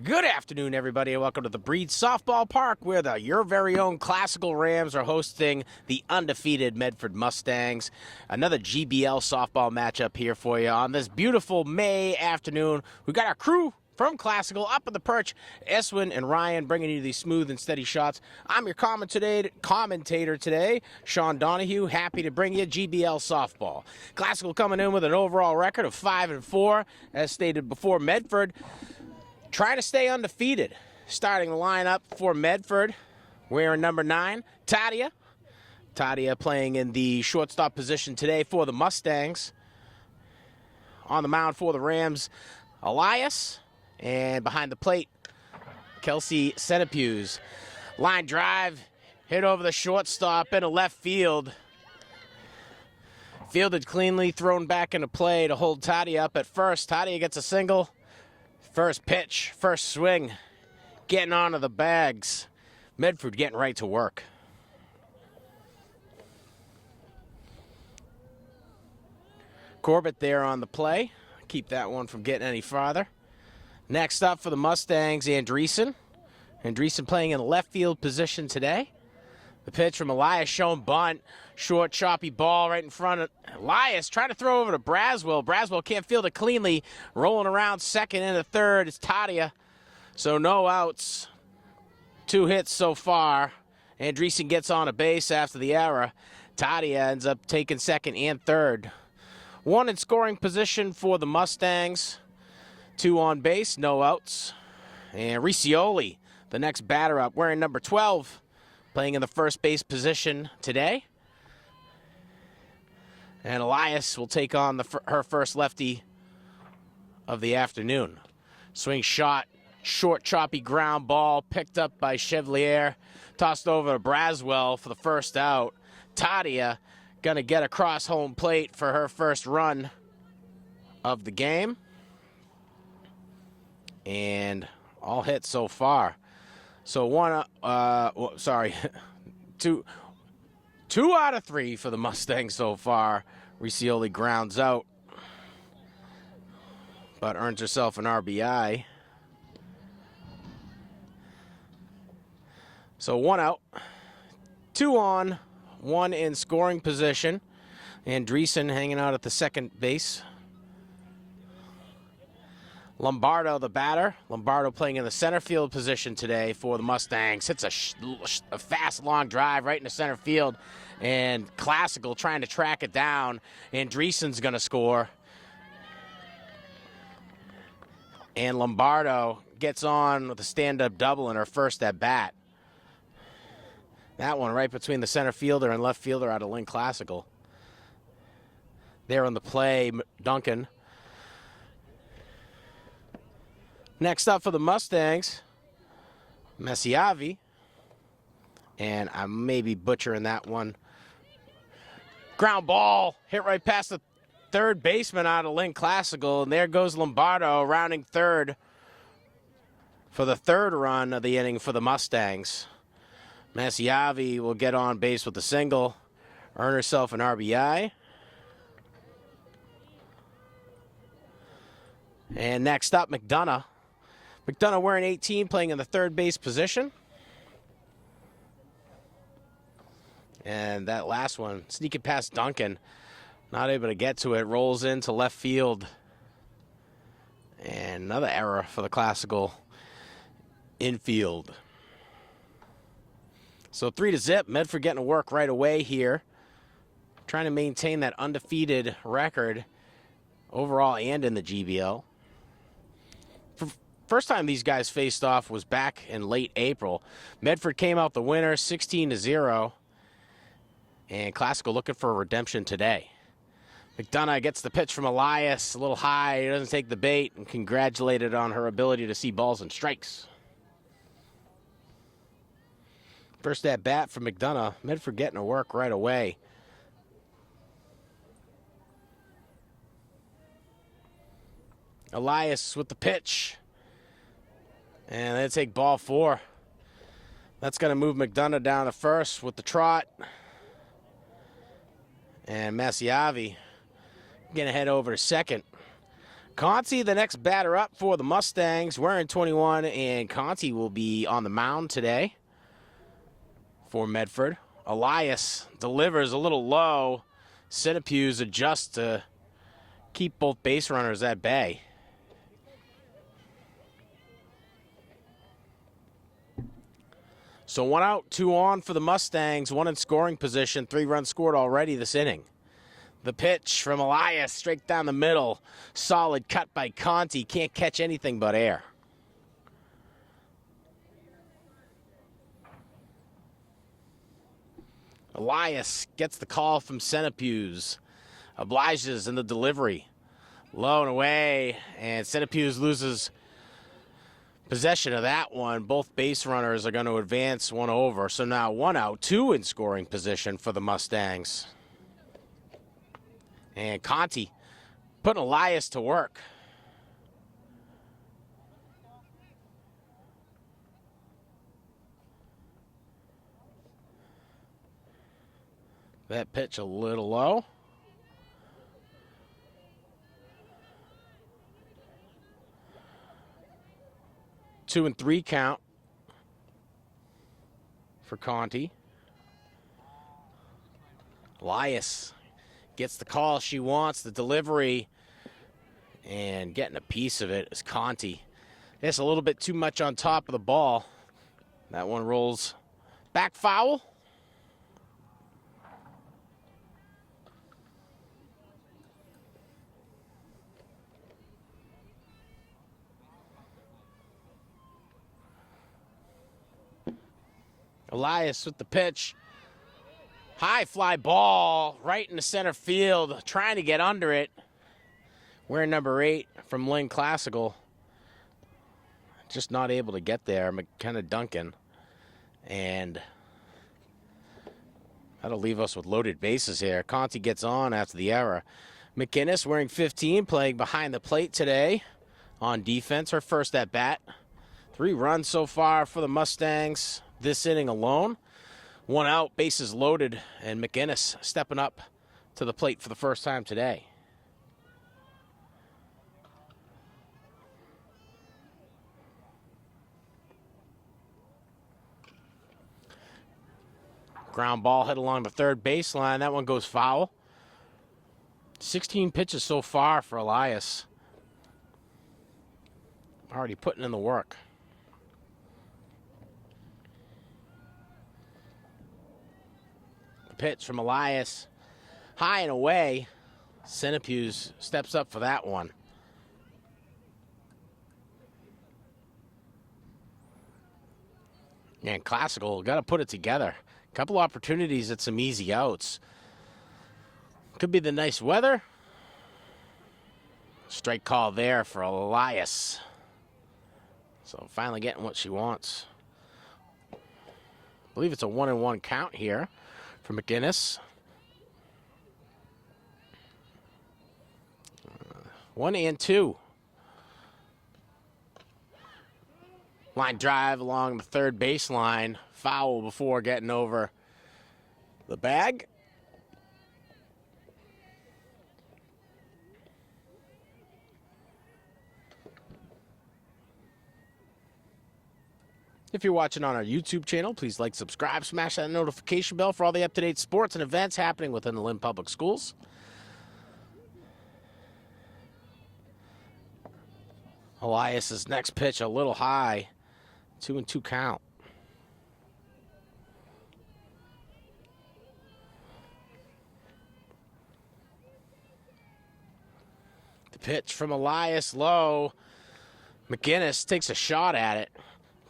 Good afternoon, everybody, and welcome to the Breed Softball Park, where your very own Classical Rams are hosting the undefeated Medford Mustangs. Another GBL softball matchup here for you on this beautiful May afternoon. We got our crew from Classical up at the perch, Eswin and Ryan, bringing you these smooth and steady shots. I'm your commentator today, Sean Donahue. Happy to bring you GBL softball. Classical coming in with an overall record of 5-4, as stated before. Medford trying to stay undefeated. Starting the lineup for Medford, wearing number 9, Tadia. Tadia playing in the shortstop position today for the Mustangs. On the mound for the Rams, Elias. And behind the plate, Kelsey Centipuse. Line drive, hit over the shortstop into left field. Fielded cleanly, thrown back into play to hold Tadia up at first. Tadia gets a single. First pitch, first swing, getting onto the bags. Medford getting right to work. Corbett there on the play. Keep that one from getting any farther. Next up for the Mustangs, Andreessen. Andreessen playing in the left field position today. The pitch from Elias, shown bunt. Short, choppy ball right in front of Elias. Trying to throw over to Braswell. Braswell can't field it cleanly. Rolling around second into third is Tadia. So no outs. 2 hits so far. Andreessen gets on a base after the error. Tadia ends up taking second and third. 1 in scoring position for the Mustangs. 2 on base, no outs. And Riccioli, the next batter up, wearing number 12. Playing in the first base position today. And Elias will take on her first lefty of the afternoon. Swing shot, short choppy ground ball picked up by Chevalier. Tossed over to Braswell for the first out. Tadia gonna get across home plate for her first run of the game. And all hits so far. So two out of 3 for the Mustangs so far. Riccioli grounds out, but earns herself an RBI. So 1 out, 2 on, 1 in scoring position. Andreessen hanging out at the second base. Lombardo, the batter. Lombardo playing in the center field position today for the Mustangs. Hits a fast, long drive right into center field. And Classical trying to track it down. Andreessen's going to score. And Lombardo gets on with a stand-up double in her first at-bat. That one right between the center fielder and left fielder out of Lynn Classical. There on the play, Duncan. Next up for the Mustangs, Messiavi. And I may be butchering that one. Ground ball, hit right past the third baseman out of Lynn Classical. And there goes Lombardo rounding third for the third run of the inning for the Mustangs. Messiavi will get on base with a single, earn herself an RBI. And next up, McDonough. McDonough wearing 18, playing in the third base position. And that last one, sneaking past Duncan, not able to get to it, rolls into left field. And another error for the Classical infield. So 3-0, Medford getting to work right away here. Trying to maintain that undefeated record overall and in the GBL. First time these guys faced off was back in late April. Medford came out the winner, 16-0. And Classical looking for a redemption today. McDonough gets the pitch from Elias, a little high. He doesn't take the bait, and congratulated on her ability to see balls and strikes. First at bat for McDonough. Medford getting to work right away. Elias with the pitch. And they take ball 4. That's going to move McDonough down to first with the trot. And Messiavi going to head over to second. Conti, the next batter up for the Mustangs, wearing 21, and Conti will be on the mound today for Medford. Elias delivers a little low. Centipede adjusts to keep both base runners at bay. So 1 out, 2 on for the Mustangs, 1 in scoring position, 3 runs scored already this inning. The pitch from Elias straight down the middle. Solid cut by Conti. Can't catch anything but air. Elias gets the call from Centipede. Obliges in the delivery. Low and away, and Centipede loses possession of that one. Both base runners are going to advance 1 over. So now 1 out, 2 in scoring position for the Mustangs. And Conti putting Elias to work. That pitch a little low. Two and 3 count for Conti. Elias gets the call she wants, the delivery, and getting a piece of it is Conti. It's a little bit too much on top of the ball. That one rolls back foul. Elias with the pitch. High fly ball right in the center field, trying to get under it. Wearing number 8 from Lynn Classical. Just not able to get there. McKenna Duncan. And that'll leave us with loaded bases here. Conti gets on after the error. McInnes wearing 15, playing behind the plate today on defense. Her first at bat. 3 runs so far for the Mustangs this inning alone. 1 out, bases loaded, and McInnes stepping up to the plate for the first time today. Ground ball hit along the third baseline. That one goes foul. 16 pitches so far for Elias. Already putting in the work. Pitch from Elias, high and away. Centipede steps up for that one. And Classical got to put it together. A couple opportunities at some easy outs. Could be the nice weather. Strike call there for Elias. So finally getting what she wants. I believe it's a 1-1 count here for McInnes. 1 and 2. Line drive along the third baseline. Foul before getting over the bag. If you're watching on our YouTube channel, please like, subscribe, smash that notification bell for all the up-to-date sports and events happening within the Lynn Public Schools. Elias's next pitch a little high. 2-2 count. The pitch from Elias low. McInnes takes a shot at it.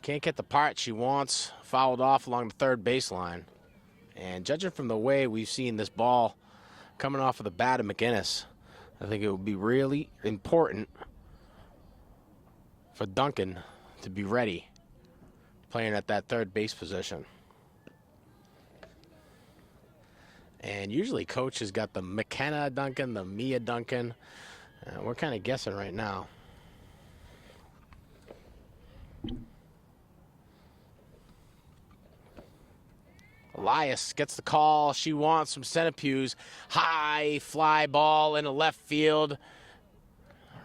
Can't get the part she wants. Fouled off along the third baseline. And judging from the way we've seen this ball coming off of the bat of McInnes, I think it would be really important for Duncan to be ready playing at that third base position. And usually coach has got the McKenna Duncan, the Mia Duncan. We're kind of guessing right now. Elias gets the call she wants from Centipede. High fly ball into left field.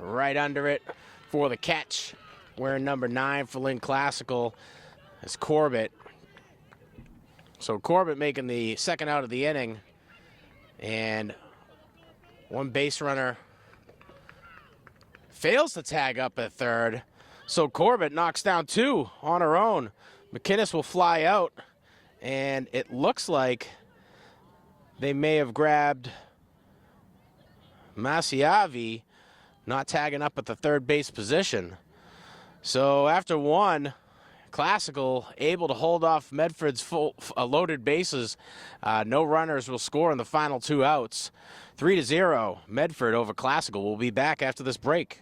right under it for the catch. Wearing number 9 for Lynn Classical is Corbett. So Corbett making the second out of the inning. And one base runner fails to tag up at third. So Corbett knocks down 2 on her own. McInnes will fly out. And it looks like they may have grabbed Masiavi, not tagging up at the third base position. So after one, Classical able to hold off Medford's full loaded bases. No runners will score in the final 2 outs. 3-0, Medford over Classical. We'll be back after this break.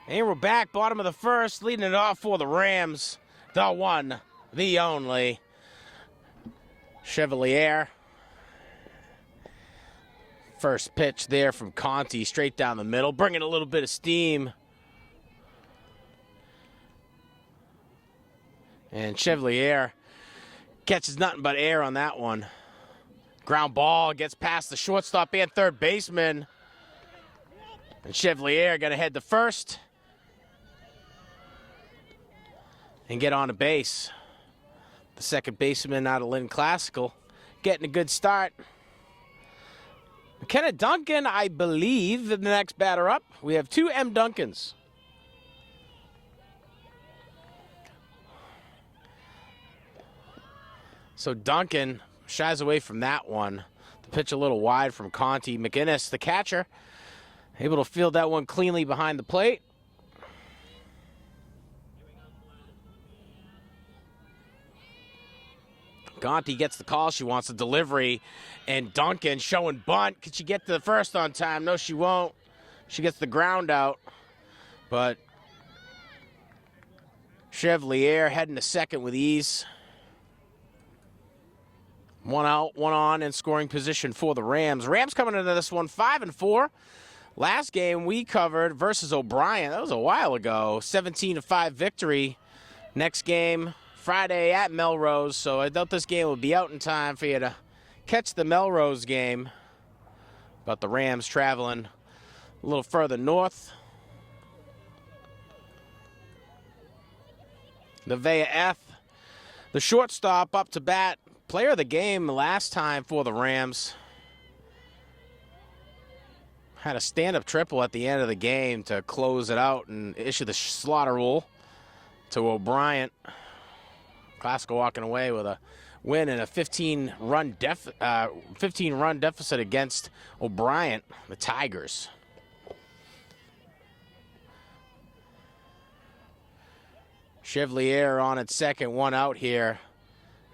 And we're back, bottom of the first, leading it off for the Rams. The one, the only, Chevalier. First pitch there from Conti, straight down the middle, bringing a little bit of steam. And Chevalier catches nothing but air on that one. Ground ball gets past the shortstop and third baseman. And Chevalier got to head to first and get on a base. The second baseman out of Lynn Classical getting a good start. McKenna Duncan, I believe, the next batter up. We have 2 M. Duncans. So Duncan shies away from that one. The pitch a little wide from Conti. McInnes, the catcher, able to field that one cleanly behind the plate. Conti gets the call. She wants a delivery. And Duncan showing bunt. Can she get to the first on time? No, she won't. She gets the ground out. But Chevalier heading to second with ease. 1 out, 1 on in scoring position for the Rams. Rams coming into this one 5-4. Last game we covered versus O'Brien. That was a while ago. 17-5 victory. Next game Friday at Melrose. So I thought this game would be out in time for you to catch the Melrose game. But the Rams traveling a little further north. Nevaeh F., the shortstop, up to bat. Player of the game last time for the Rams. Had a stand-up triple at the end of the game to close it out and issue the slaughter rule to O'Brien. Classical walking away with a win and a 15-run deficit against O'Brien, the Tigers. Chevalier on at second, 1 out here.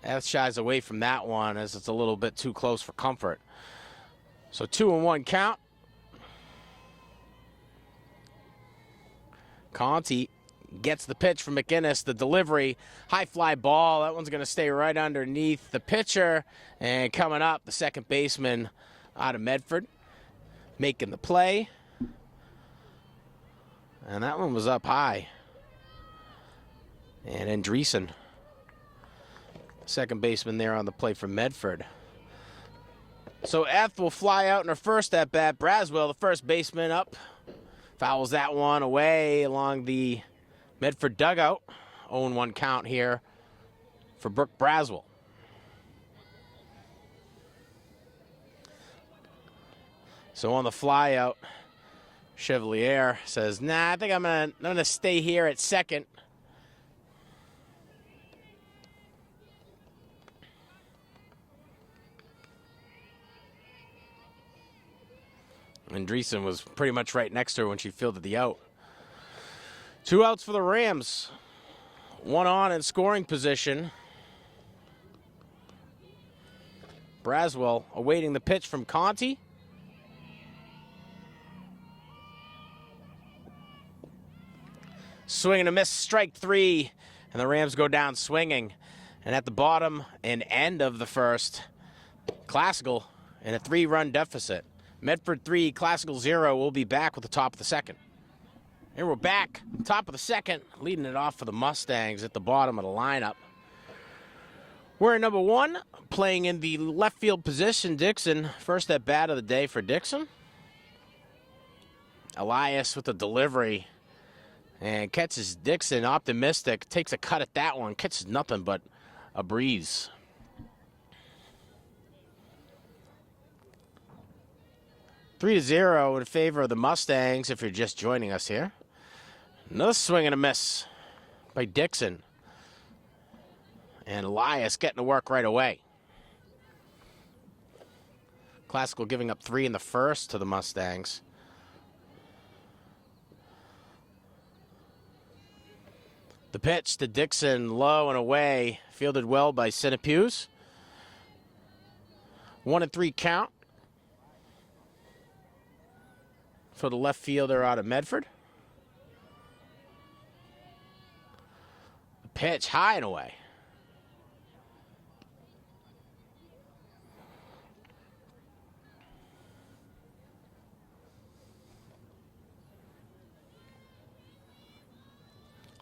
F shies away from that one as it's a little bit too close for comfort. So 2-1 count. Conti gets the pitch from McInnes, the delivery, high fly ball. That one's going to stay right underneath the pitcher. And coming up, the second baseman out of Medford, making the play. And that one was up high. And Andreessen, second baseman there on the play for Medford. So F will fly out in her first at bat. Braswell, the first baseman, up. Fouls that one away along the Medford dugout. 0-1 count here for Brooke Braswell. So on the fly out, Chevalier says, nah, I think I'm gonna stay here at second. Andreessen was pretty much right next to her when she fielded the out. 2 outs for the Rams. 1 on in scoring position. Braswell awaiting the pitch from Conti. Swing and a miss, strike 3. And the Rams go down swinging. And at the bottom and end of the first, Classical in a 3-run deficit. Medford 3, Classical 0. We'll be back with the top of the second. Here we're back, top of the second, leading it off for the Mustangs at the bottom of the lineup. We're in number 1, playing in the left field position, Dixon. First at bat of the day for Dixon. Elias with the delivery. And catches Dixon, optimistic. Takes a cut at that one. Catches nothing but a breeze. Three to 0 in favor of the Mustangs if you're just joining us here. Another swing and a miss by Dixon. And Elias getting to work right away. Classical giving up 3 in the first to the Mustangs. The pitch to Dixon, low and away, fielded well by Centipuse. 1-3 count for the left fielder out of Medford. The pitch high and away.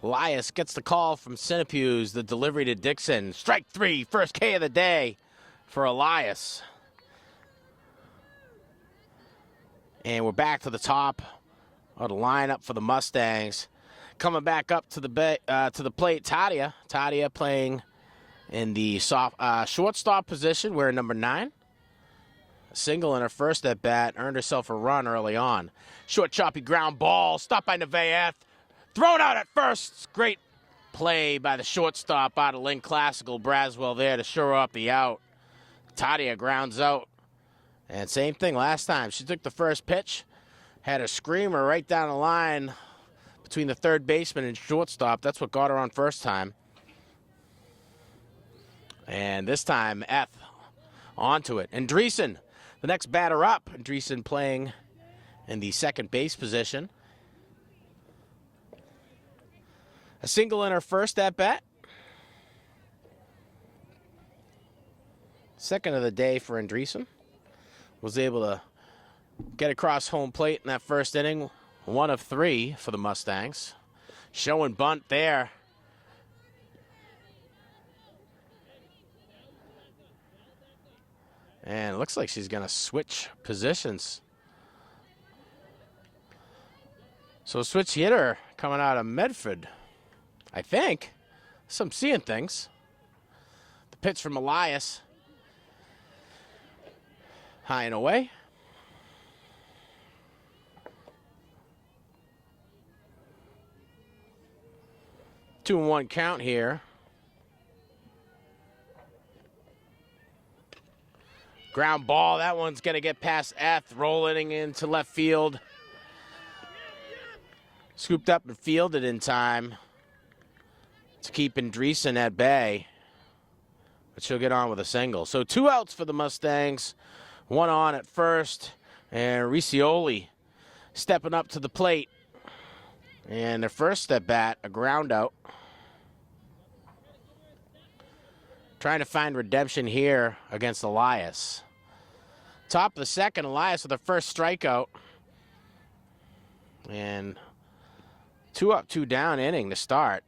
Elias gets the call from Centipuse, the delivery to Dixon. Strike 3, first K of the day for Elias. And we're back to the top of the lineup for the Mustangs. Coming back up to the plate, Tadia. Tadia playing in the shortstop position. We're number 9. A single in her first at bat, earned herself a run early on. Short choppy ground ball, stopped by Nevaeh. Thrown out at first. Great play by the shortstop out of Lynn Classical. Braswell there to shore up the out. Tadia grounds out. And same thing last time. She took the first pitch, had a screamer right down the line between the third baseman and shortstop. That's what got her on first time. And this time, onto it. Andreessen, the next batter up. Andreessen playing in the second base position. A single in her first at bat. Second of the day for Andreessen. Was able to get across home plate in that first inning. 1 of 3 for the Mustangs. Showing bunt there. And it looks like she's going to switch positions. So switch hitter coming out of Medford. I think. I'm seeing things. The pitch from Elias. High and away. Two and 1 count here. Ground ball. That one's going to get past rolling into left field. Scooped up and fielded in time to keep Andreessen at bay. But she'll get on with a single. So 2 outs for the Mustangs. 1 on at first. And Riccioli stepping up to the plate. And their first at bat, a ground out. Trying to find redemption here against Elias. Top of the second, Elias with the first strikeout. And 2 up, 2 down inning to start.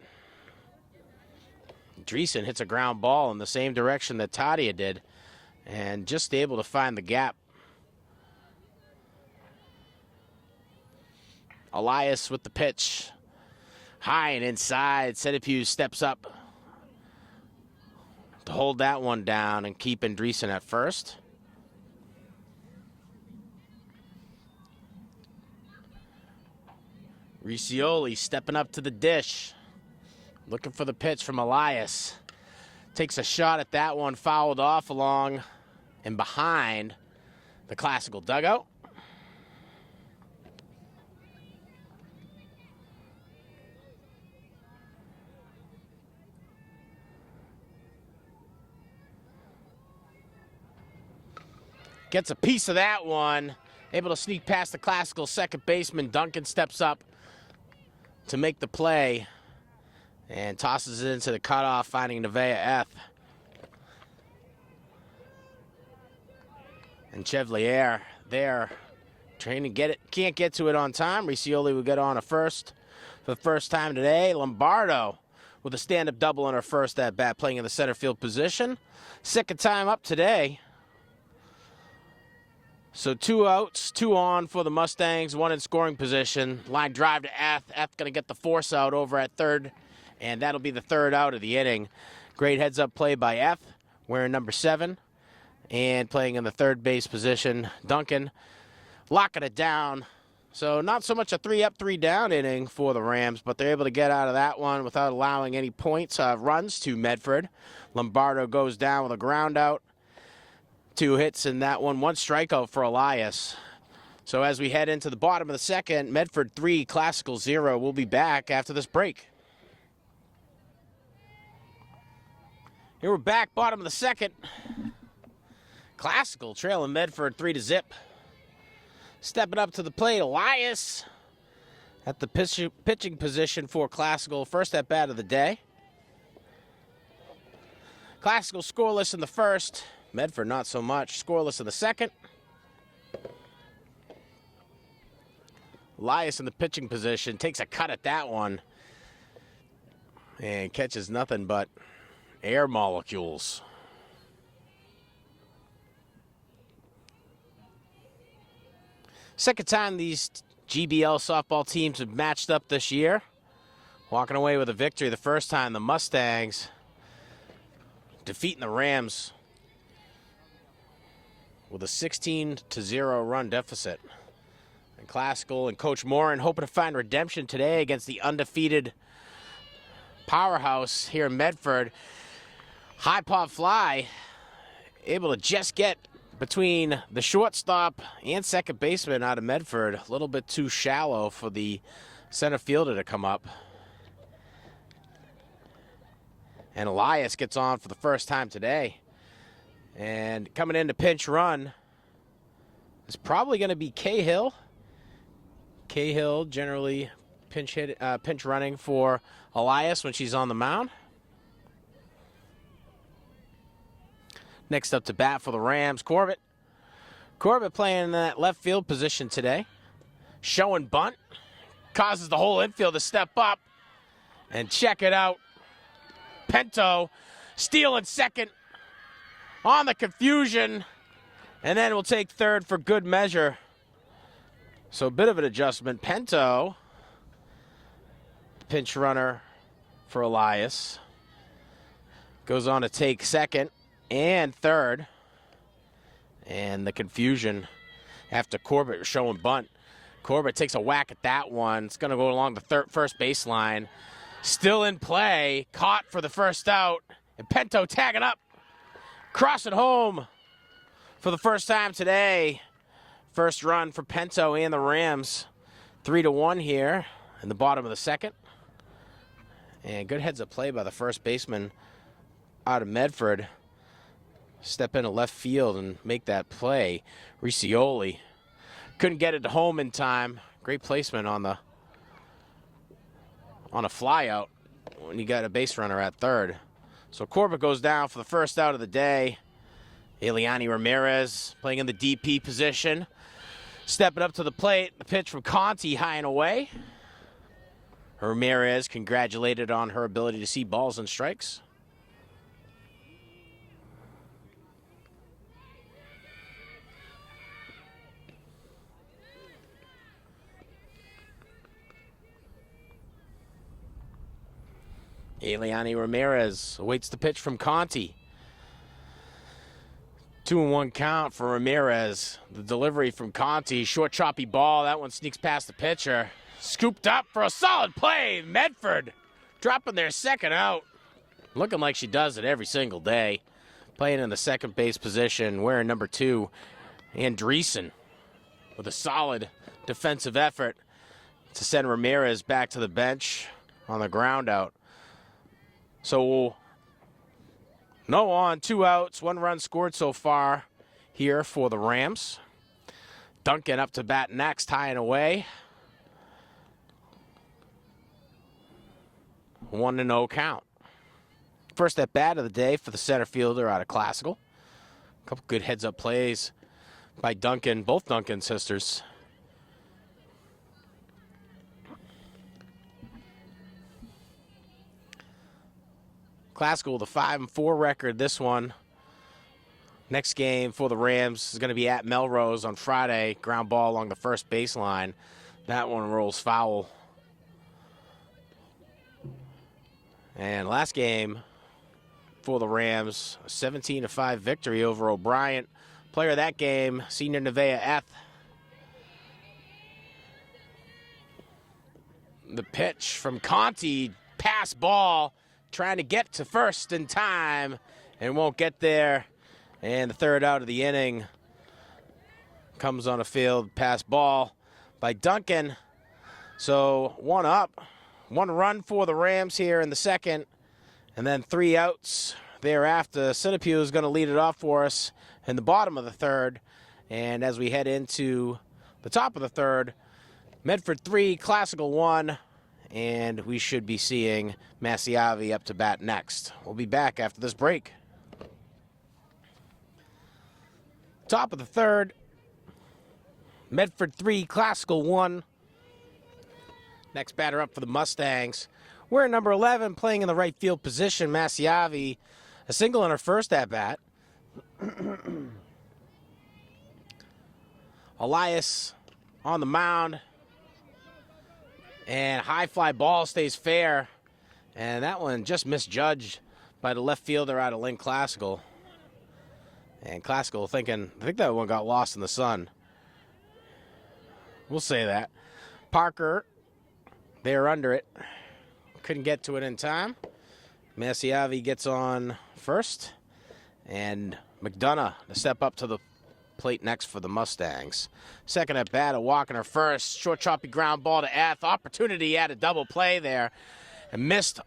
Andreessen hits a ground ball in the same direction that Tadia did, and just able to find the gap. Elias with the pitch. High and inside. Centipuse steps up to hold that one down and keep Andreessen at first. Riccioli stepping up to the dish. Looking for the pitch from Elias. Takes a shot at that one, fouled off along and behind the Classical dugout. Gets a piece of that one. Able to sneak past the Classical second baseman. Duncan steps up to make the play and tosses it into the cutoff, finding Nevaeh. And Chevalier there trying to get it. Can't get to it on time. Riccioli will get on a first for the first time today. Lombardo with a stand-up double on her first at-bat, playing in the center field position. Second time up today. So 2 outs, 2 on for the Mustangs, 1 in scoring position. Line drive to F. F going to get the force out over at third, and that'll be the 3rd out of the inning. Great heads-up play by F, wearing number 7, and playing in the third base position. Duncan locking it down. So not so much a 3-up, 3-down inning for the Rams, but they're able to get out of that one without allowing any points, runs to Medford. Lombardo goes down with a ground out. 2 hits in that one, 1 strikeout for Elias. So as we head into the bottom of the second, Medford 3, Classical 0. We'll be back after this break. Here we're back, bottom of the second. Classical trailing Medford 3-0. Stepping up to the plate, Elias at the pitching position for Classical. First at bat of the day. Classical scoreless in the first. Medford not so much. Scoreless in the second. Elias in the pitching position. Takes a cut at that one. And catches nothing but air molecules. Second time these GBL softball teams have matched up this year. Walking away with a victory the first time, the Mustangs defeating the Rams with a 16-0 run deficit. And Classical and Coach Morin hoping to find redemption today against the undefeated powerhouse here in Medford. High pop fly, able to just get between the shortstop and second baseman out of Medford. A little bit too shallow for the center fielder to come up. And Elias gets on for the first time today. And coming in to pinch run is probably going to be Cahill. Cahill generally pinch running for Elias when she's on the mound. Next up to bat for the Rams, Corbett. Corbett playing in that left field position today. Showing bunt. Causes the whole infield to step up. And check it out. Pinto stealing second on the confusion. And then we'll take third for good measure. So a bit of an adjustment. Pinto, pinch runner for Elias. Goes on to take second and third. And the confusion after Corbett showing bunt. Corbett takes a whack at that one. It's going to go along the first baseline. Still in play. Caught for the first out. And Pinto tagging up. Crossing home for the first time today. First run for Pinto and the Rams. 3-1 here in the bottom of the second. And good heads up play by the first baseman out of Medford. Step into left field and make that play. Riccioli couldn't get it to home in time. Great placement on a fly out when you got a base runner at third. So Corbett goes down for the first out of the day. Eliani Ramirez playing in the DP position. Stepping up to the plate. The pitch from Conti high and away. Ramirez congratulated on her ability to see balls and strikes. Eliani Ramirez awaits the pitch from Conti. 2-1 count for Ramirez. The delivery from Conti, short choppy ball. That one sneaks past the pitcher. Scooped up for a solid play. Medford dropping their second out. Looking like she does it every single day. Playing in the second base position, wearing number 2, Andreessen, with a solid defensive effort to send Ramirez back to the bench on the ground out. So, no on, 2 outs, 1 run scored so far here for the Rams. Duncan up to bat next, high and away. 1-0 count. First at bat of the day for the center fielder out of Classical. A couple good heads-up plays by Duncan, both Duncan sisters. Classical with a 5-4 record, this one. Next game for the Rams is going to be at Melrose on Friday. Ground ball along the first baseline. That one rolls foul. And last game for the Rams, a 17-5 victory over O'Brien. Player of that game, senior Nevaeh Eth. The pitch from Conti, pass ball, trying to get to first in time and won't get there. And the third out of the inning comes on a field pass ball by Duncan. So 1 up, 1 run for the Rams here in the second, and then 3 outs thereafter. Sinapue is going to lead it off for us in the bottom of the third. And as we head into the top of the third, Medford 3, Classical 1, and we should be seeing Masiavi up to bat next. We'll be back after this break. Top of the third, Medford 3, Classical 1. Next batter up for the Mustangs. We're at number 11, playing in the right field position. Masiavi, a single in her first at-bat. Elias on the mound. And high fly ball stays fair. And that one just misjudged by the left fielder out of Lynn Classical. And Classical I think that one got lost in the sun. We'll say that. Parker, they're under it. Couldn't get to it in time. Masiavi gets on first. And McDonough to step up to the plate next for the Mustangs. Second at bat, a walk in her first. Short choppy ground ball to Eth. Opportunity at a double play there. A missed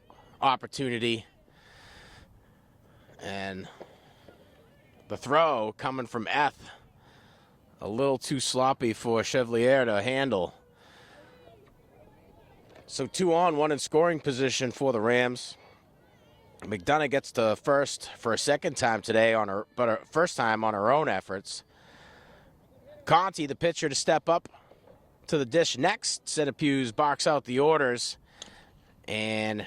opportunity. And the throw coming from Eth. A little too sloppy for Chevalier to handle. So 2 on, 1 in scoring position for the Rams. McDonough gets to first for a second time today but her first time on her own efforts. Conti, the pitcher, to step up to the dish next. Sinapue barks out the orders. And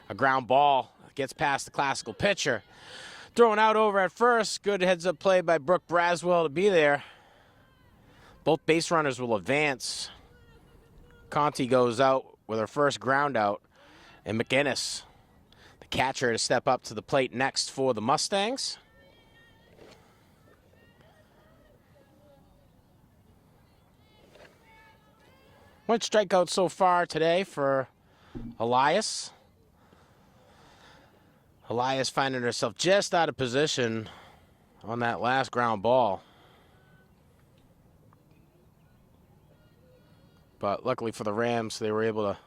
a ground ball gets past the Classical pitcher. Thrown out over at first. Good heads-up play by Brooke Braswell to be there. Both base runners will advance. Conti goes out with her first ground out. And McInnes, the catcher, to step up to the plate next for the Mustangs. One strikeout so far today for Elias. Elias finding herself just out of position on that last ground ball. But luckily for the Rams, they were able to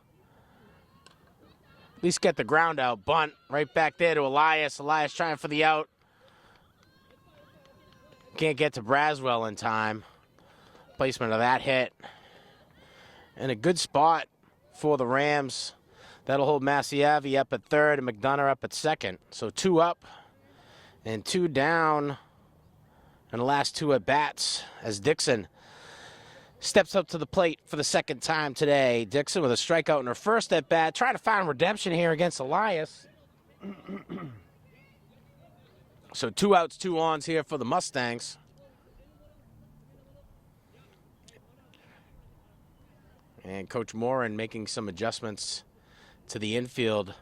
at least get the ground out. Bunt right back there to Elias. Elias trying for the out. Can't get to Braswell in time. Placement of that hit. And a good spot for the Rams. That'll hold Masiavi up at third and McDonough up at second. So 2 up and 2 down in the last 2 at-bats as Dixon steps up to the plate for the second time today. Dixon with a strikeout in her first at-bat. Trying to find redemption here against Elias. So 2 outs, 2 ons here for the Mustangs. And Coach Moran making some adjustments to the infield.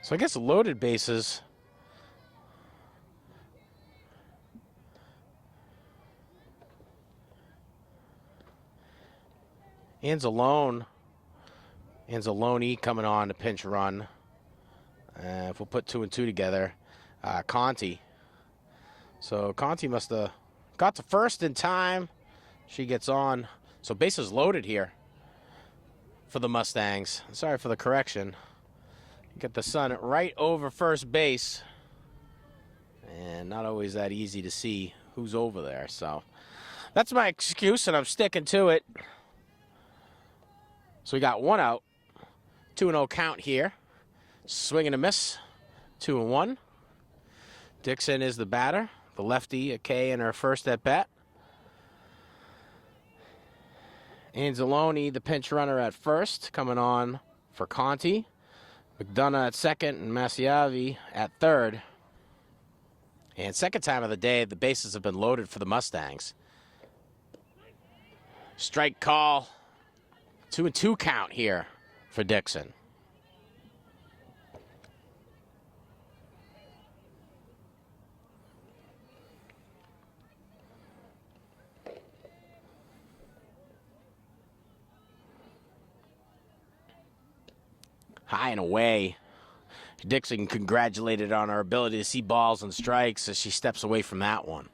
So I guess loaded bases. Anzalone coming on to pinch run. If we'll put 2 and 2 together, Conti. So Conti must have got to first in time. She gets on. So bases loaded here for the Mustangs. Sorry for the correction. Get the sun right over first base. And not always that easy to see who's over there. So that's my excuse, and I'm sticking to it. So we got 1 out. 2-0 count here. Swing and a miss. 2-1. Dixon is the batter. The lefty, a K in her first at bat. Anzalone, the pinch runner at first, coming on for Conti. McDonough at second and Masiavi at third. And second time of the day, the bases have been loaded for the Mustangs. Strike call. 2-2 count here for Dixon. High and away. Dixon congratulated on her ability to see balls and strikes as she steps away from that one.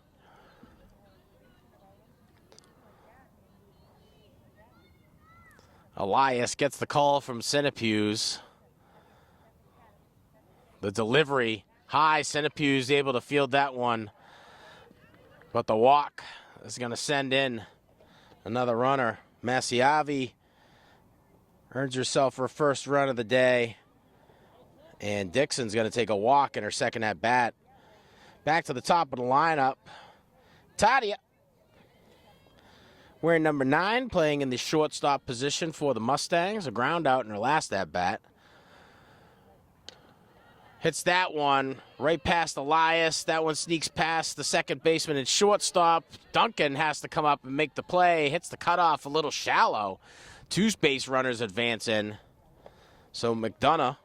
Elias gets the call from Centipuse. The delivery high. Centipuse able to field that one. But the walk is going to send in another runner. Masiavi earns herself her first run of the day. And Dixon's going to take a walk in her second at bat. Back to the top of the lineup. Tadia, wearing number 9, playing in the shortstop position for the Mustangs. A ground out in her last at bat. Hits that one right past Elias. That one sneaks past the second baseman and shortstop. Duncan has to come up and make the play. Hits the cutoff a little shallow. 2 base runners advance in. So McDonough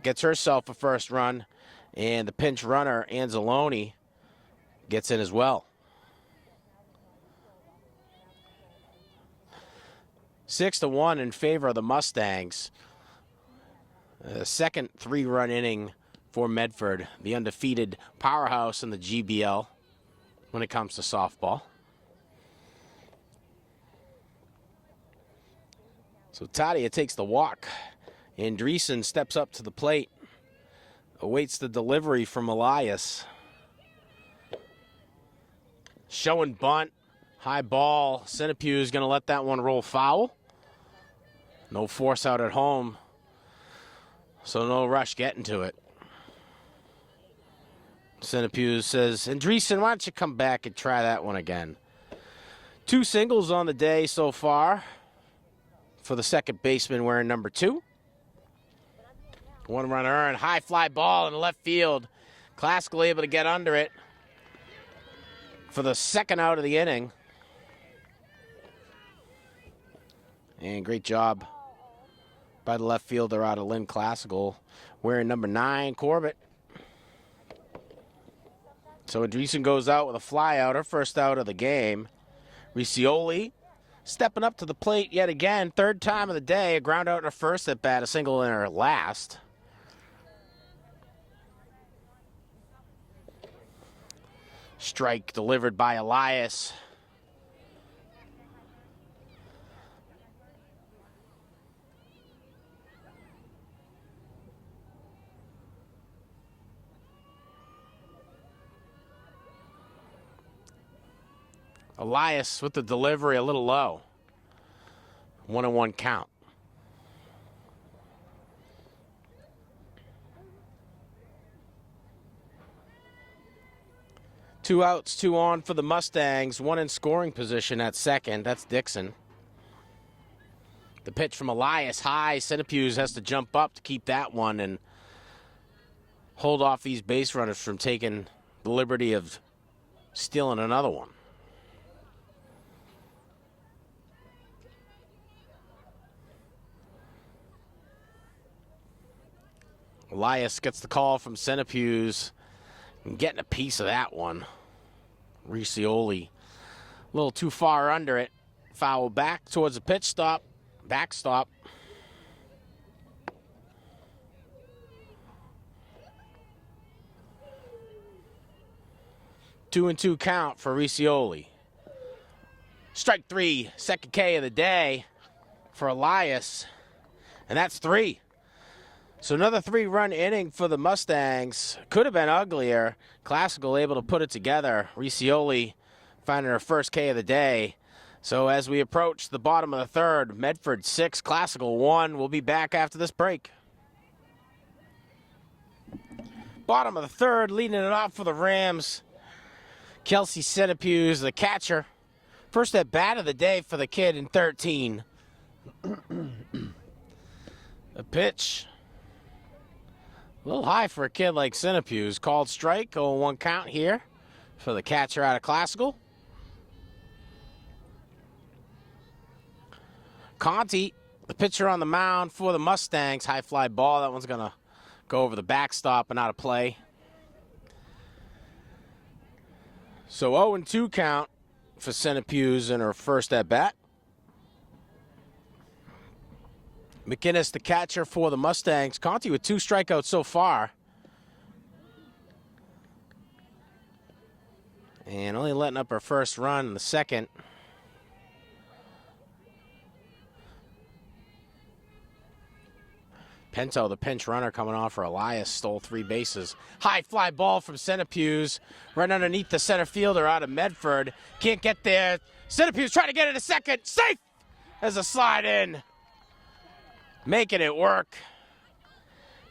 gets herself a first run, and the pinch runner, Anzalone, gets in as well. 6-1 in favor of the Mustangs. Second 3-run inning for Medford, the undefeated powerhouse in the GBL when it comes to softball. So Tadia takes the walk. Andreessen steps up to the plate, awaits the delivery from Elias. Showing bunt, high ball. Centipede is going to let that one roll foul. No force out at home, so no rush getting to it. Centipede says, Andreessen, why don't you come back and try that one again? 2 singles on the day so far for the second baseman wearing number 2. 1 run earned, high fly ball in left field. Classical able to get under it for the second out of the inning. And great job by the left fielder out of Lynn Classical, wearing number 9, Corbett. So Andreessen goes out with a fly out, her first out of the game. Riccioli stepping up to the plate yet again, 3rd time of the day. A ground out in her first at bat, a single in her last. Strike delivered by Elias. Elias with the delivery a little low. 1-1 count. Two outs, 2 on for the Mustangs. 1 in scoring position at second. That's Dixon. The pitch from Elias high. Centipede has to jump up to keep that one and hold off these base runners from taking the liberty of stealing another one. Elias gets the call from Centipede and getting a piece of that one. Riccioli a little too far under it. Foul back towards the pitch stop. Backstop. Two and 2 count for Riccioli. Strike 3, second K of the day for Elias. And that's 3. So another 3-run inning for the Mustangs. Could have been uglier. Classical able to put it together. Riccioli finding her first K of the day. So as we approach the bottom of the third, Medford 6, Classical 1. We'll be back after this break. Bottom of the third, leading it off for the Rams. Kelsey Centipuse, the catcher. First at bat of the day for the kid in 13. A pitch. A little high for a kid like Centipuse. Called strike, 0-1 count here for the catcher out of Classical. Conti, the pitcher on the mound for the Mustangs. High fly ball. That one's going to go over the backstop and out of play. So 0-2 count for Centipuse in her first at bat. McInnes, the catcher for the Mustangs. Conti with 2 strikeouts so far. And only letting up her first run in the second. Pinto, the pinch runner coming off for Elias, stole 3 bases. High fly ball from Centipuse. Right underneath the center fielder out of Medford. Can't get there. Centipuse trying to get it a second. Safe as a slide in. Making it work.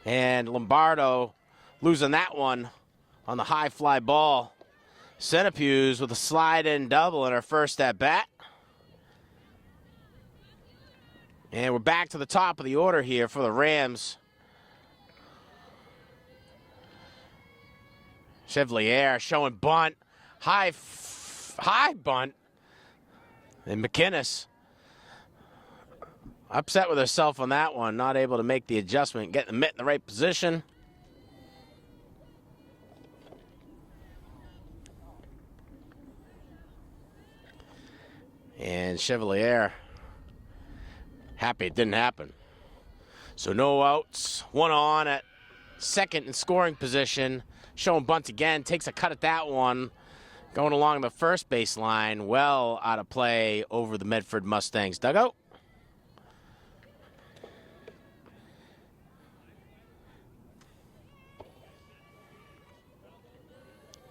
And Lombardo losing that one on the high fly ball. Centipuse with a slide-in double in her first at-bat. And we're back to the top of the order here for the Rams. Chevalier showing bunt. High bunt. And McInnes upset with herself on that one, not able to make the adjustment, get the mitt in the right position. And Chevalier happy it didn't happen. So no outs, 1 on at second in scoring position. Showing bunt again, takes a cut at that one. Going along the first base line, well out of play over the Medford Mustangs dugout.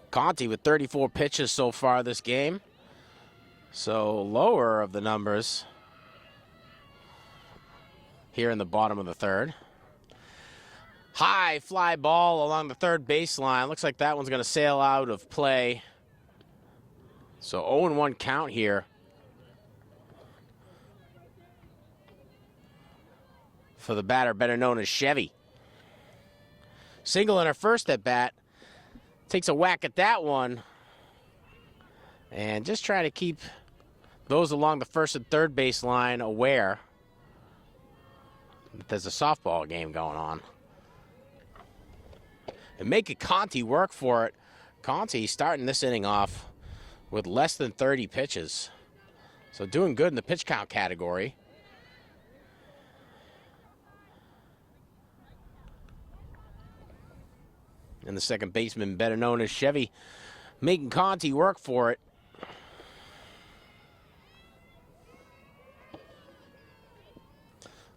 Conti with 34 pitches so far this game. So lower of the numbers here in the bottom of the third. High fly ball along the third baseline. Looks like that one's going to sail out of play. So 0-1 count here for the batter better known as Chevy. Single in her first at bat. Takes a whack at that one. And just try to keep those along the first and third baseline aware that there's a softball game going on. And make it Conti work for it. Conti starting this inning off with less than 30 pitches. So doing good in the pitch count category. And the second baseman, better known as Chevy, making Conti work for it.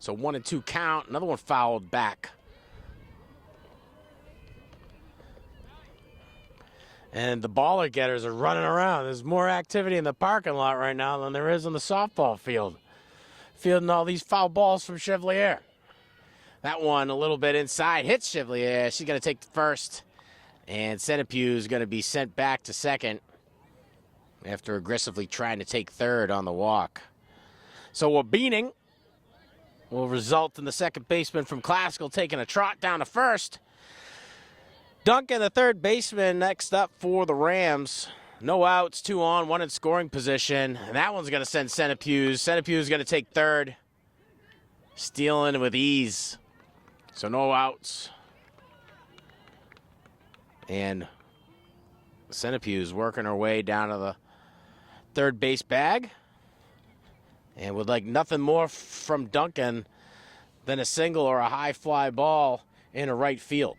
So 1-2 count. Another one fouled back. And the baller getters are running around. There's more activity in the parking lot right now than there is on the softball field. Fielding all these foul balls from Chevalier. That one a little bit inside. Hits Chevalier. She's going to take the first. And Centipuse is going to be sent back to second after aggressively trying to take third on the walk. So Wabeening will result in the second baseman from Classical taking a trot down to first. Duncan, the third baseman, next up for the Rams. No outs, 2 on, 1 in scoring position. And that one's going to send Centipuse. Centipuse is going to take third. Stealing with ease. So no outs. And Centipuse working her way down to the third base bag. And would like nothing more from Duncan than a single or a high fly ball in a right field.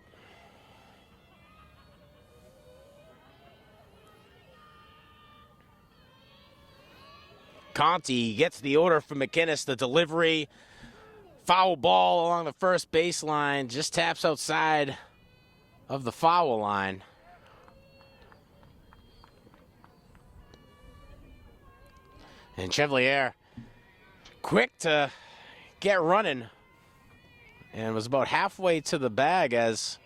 Conti gets the order from McInnes, the delivery Foul ball along the first baseline, just taps outside of the foul line. And Chevalier quick to get running and was about halfway to the bag as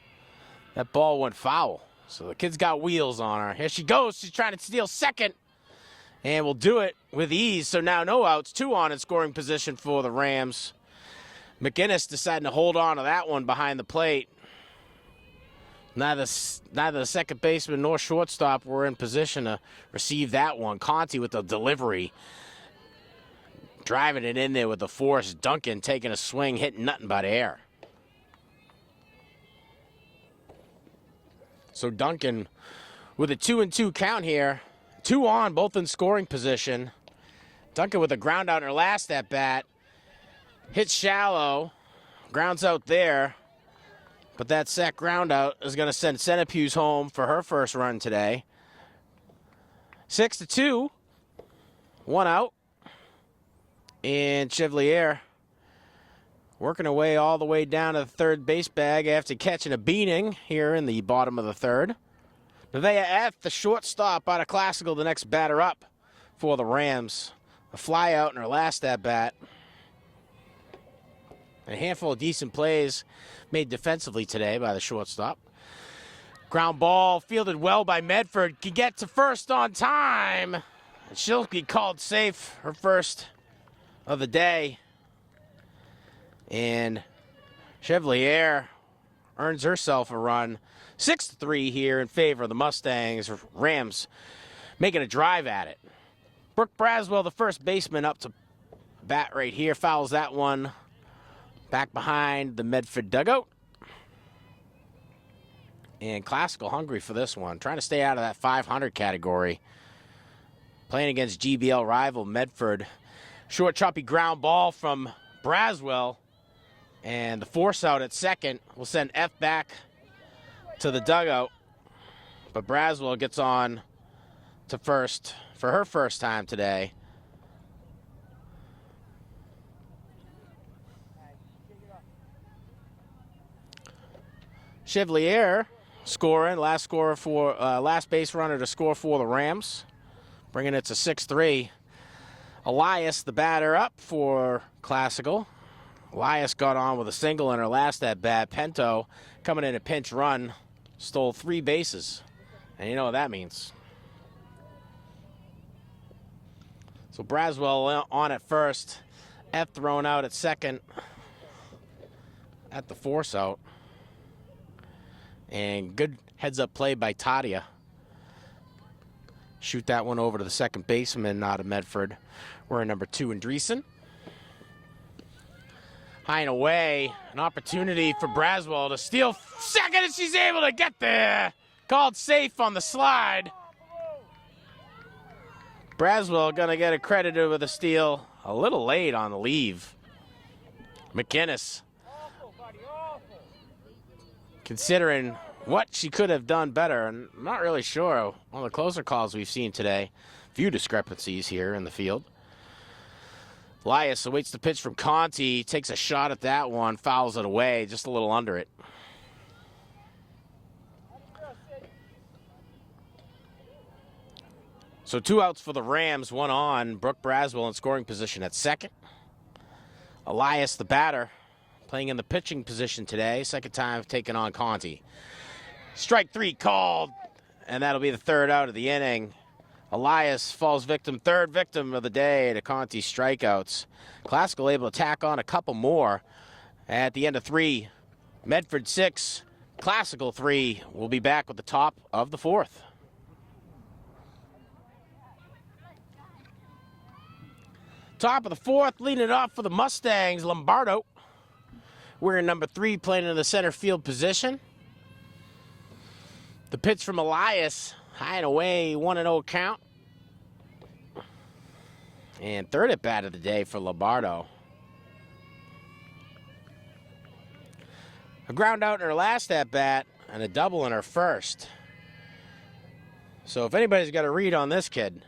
that ball went foul. So the kid's got wheels on her. Here she goes. She's trying to steal second and will do it with ease. So now no outs, 2 on in scoring position for the Rams. McInnes deciding to hold on to that one behind the plate. Neither the second baseman nor shortstop were in position to receive that one. Conti with the delivery. Driving it in there with the force. Duncan taking a swing, hitting nothing but air. So Duncan with a 2-2 count here. 2 on, both in scoring position. Duncan with a ground out in her last at bat. Hits shallow. Grounds out there. But that sac ground out is going to send Centipede home for her first run today. 6-2. 1 out. And Chevalier working her way all the way down to the third base bag after catching a beating here in the bottom of the third. Nevaeh F., the shortstop out of Classical, the next batter up for the Rams. A fly out in her last at-bat. A handful of decent plays made defensively today by the shortstop. Ground ball fielded well by Medford. Can get to first on time. And she'll be called safe, her first of the day. And Chevalier earns herself a run. 6-3 here in favor of the Mustangs. Rams making a drive at it. Brooke Braswell, the first baseman, up to bat right here. Fouls that one back behind the Medford dugout. And Classical hungry for this one. Trying to stay out of that 500 category. Playing against GBL rival Medford. Short choppy ground ball from Braswell. And the force out at second will send F back to the dugout. But Braswell gets on to first for her first time today. Chevalier scoring, last base runner to score for the Rams, bringing it to 6-3. Elias, the batter, up for Classical. Elias got on with a single in her last at-bat. Pinto, coming in a pinch run, stole 3 bases. And you know what that means. So Braswell on at first. F thrown out at second. At the force out. And good heads-up play by Tadia. Shoot that one over to the second baseman out of Medford. We're in number 2 in Dreesen. High and away, an opportunity for Braswell to steal second, and she's able to get there. Called safe on the slide. Braswell gonna get accredited with a steal. A little late on the leave. McInnes, considering what she could have done better, and I'm not really sure. One of the closer calls we've seen today. Few discrepancies here in the field. Elias awaits the pitch from Conti, takes a shot at that one, fouls it away, just a little under it. So 2 outs for the Rams, 1 on. Brooke Braswell in scoring position at second. Elias, the batter, playing in the pitching position today. Second time taking on Conti. Strike 3 called, and that'll be the 3rd out of the inning. Elias falls victim, 3rd victim of the day to Conti's strikeouts. Classical able to tack on a couple more at the end of 3. Medford 6, Classical 3. We'll be back with the top of the 4th. Top of the 4th, leading it off for the Mustangs, Lombardo. We're in number 3, playing in the center field position. The pitch from Elias, high and away, 1-0 count. And 3rd at bat of the day for Lombardo. A ground out in her last at bat and a double in her first. So if anybody's got a read on this kid,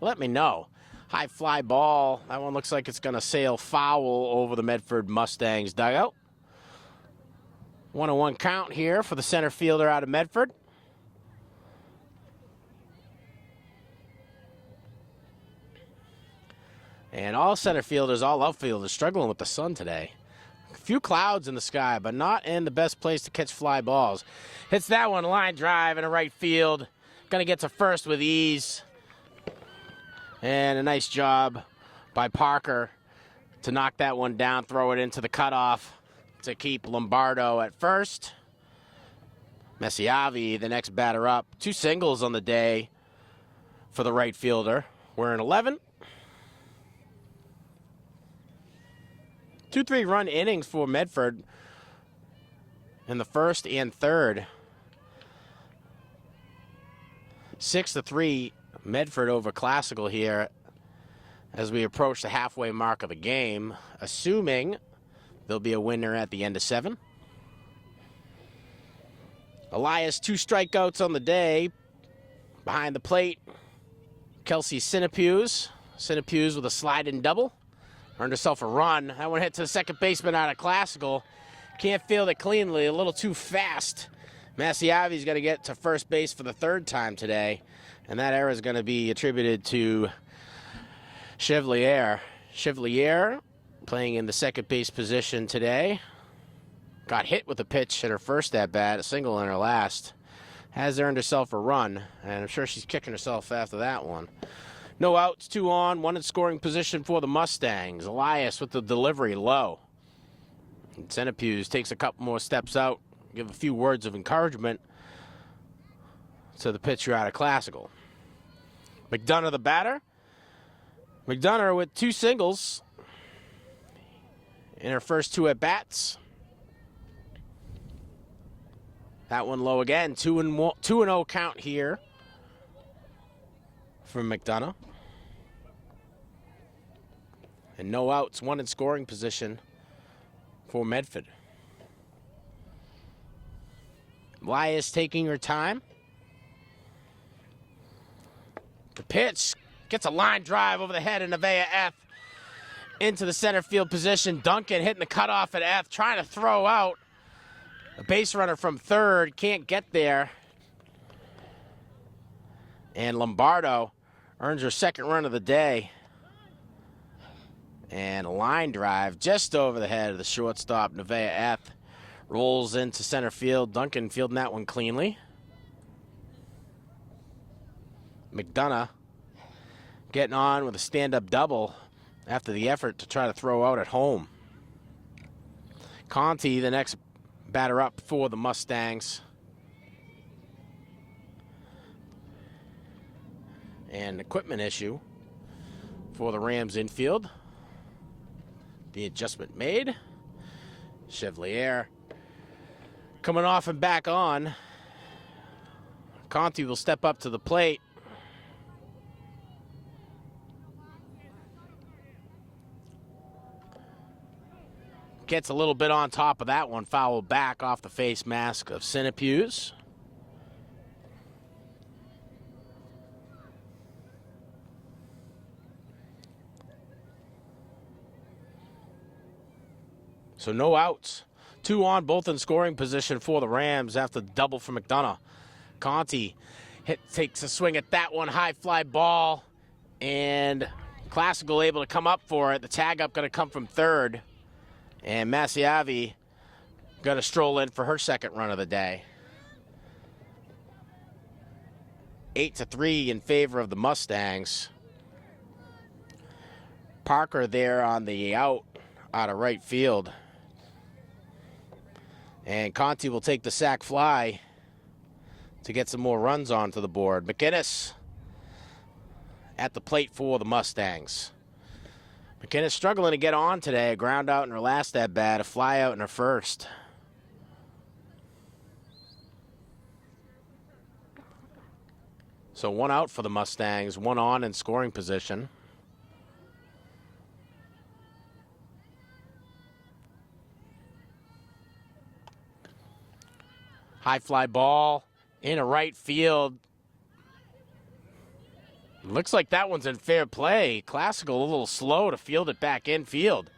let me know. High fly ball. That one looks like it's going to sail foul over the Medford Mustangs dugout. 1-1 count here for the center fielder out of Medford. And all center fielders, all outfielders struggling with the sun today. A few clouds in the sky, but not in the best place to catch fly balls. Hits that one, line drive into right field. Gonna get to first with ease. And a nice job by Parker to knock that one down, throw it into the cutoff to keep Lombardo at first. Messiavi, the next batter up. 2 singles on the day for the right fielder. We're in 11. 2 3-run innings for Medford in the first and third. 6-3 Medford over Classical here as we approach the halfway mark of the game, assuming there'll be a winner at the end of 7. Elias, 2 strikeouts on the day. Behind the plate, Kelsey Sinapuse. Sinapuse with a slide-in double. Earned herself a run. That one hit to the second baseman out of Classical. Can't field it cleanly, a little too fast. Masiavi's going to get to first base for the 3rd time today, and that error is going to be attributed to Chevalier. Chevalier playing in the second base position today. Got hit with a pitch in her first at-bat, a single in her last. Has earned herself a run, and I'm sure she's kicking herself after that one. No outs, 2 on, 1 in scoring position for the Mustangs. Elias with the delivery low. And Sinapuse takes a couple more steps out, give a few words of encouragement to the pitcher out of Classical. McDonough the batter. McDonough with 2 singles in her first 2 at-bats. That one low again, 2-0 count here from McDonough. And no outs, 1 in scoring position for Medford. Elias taking her time. The pitch gets a line drive over the head of Nevaeh F. into the center field position. Duncan hitting the cutoff at F, trying to throw out. A base runner from third can't get there. And Lombardo earns her 2nd run of the day. And a line drive just over the head of the shortstop, Nevaeh F. Rolls into center field. Duncan fielding that one cleanly. McDonough getting on with a stand-up double after the effort to try to throw out at home. Conti, the next batter up for the Mustangs. And equipment issue for the Rams infield. The adjustment made. Chevalier coming off and back on. Conti will step up to the plate. Gets a little bit on top of that one, foul back off the face mask of Sinapuse. So no outs. 2 on, both in scoring position for the Rams after the double from McDonough. Conti takes a swing at that one, high fly ball, and Classical able to come up for it. The tag up going to come from third. And Masiavi going to stroll in for her 2nd run of the day. 8-3 in favor of the Mustangs. Parker there on the out of right field. And Conti will take the sac fly to get some more runs onto the board. McInnes at the plate for the Mustangs. McInnes struggling to get on today. A ground out in her last at-bat, a fly out in her first. So 1 out for the Mustangs, 1 on in scoring position. High fly ball in a right field. Looks like that one's in fair play. Classical a little slow to field it back infield.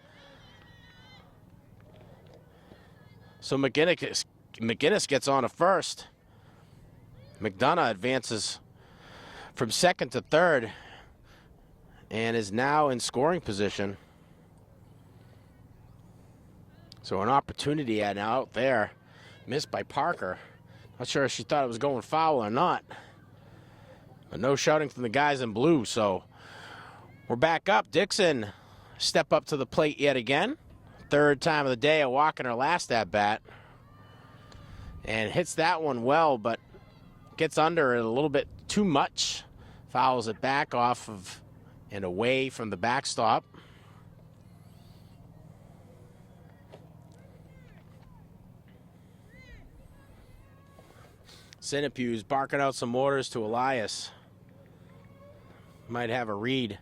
So McGinnis gets on a first. McDonough advances from second to third and is now in scoring position. So an opportunity out there, missed by Parker. Not sure if she thought it was going foul or not. But no shouting from the guys in blue, so we're back up. Dixon step up to the plate yet again. Third time of the day, a walk in her last at-bat. And hits that one well, but gets under it a little bit too much. Fouls it back off of and away from the backstop. Centipew's barking out some orders to Elias. Might have a read.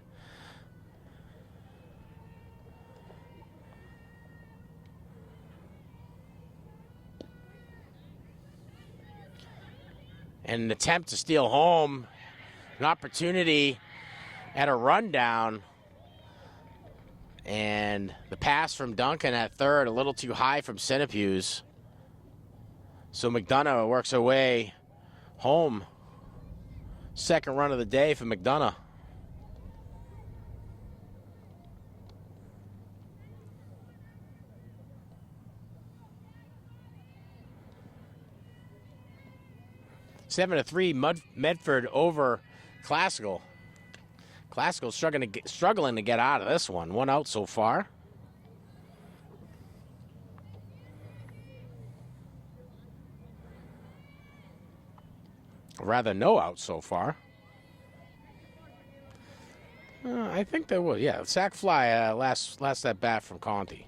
And an attempt to steal home. An opportunity at a rundown. And the pass from Duncan at third, a little too high from Centipew's. So McDonough works her way home. Second run of the day for McDonough. 7-3 Medford over Classical. Classical struggling to get out of this one. One out so far. Rather, no out so far. I think there was, yeah. Sack fly last at bat from Conti.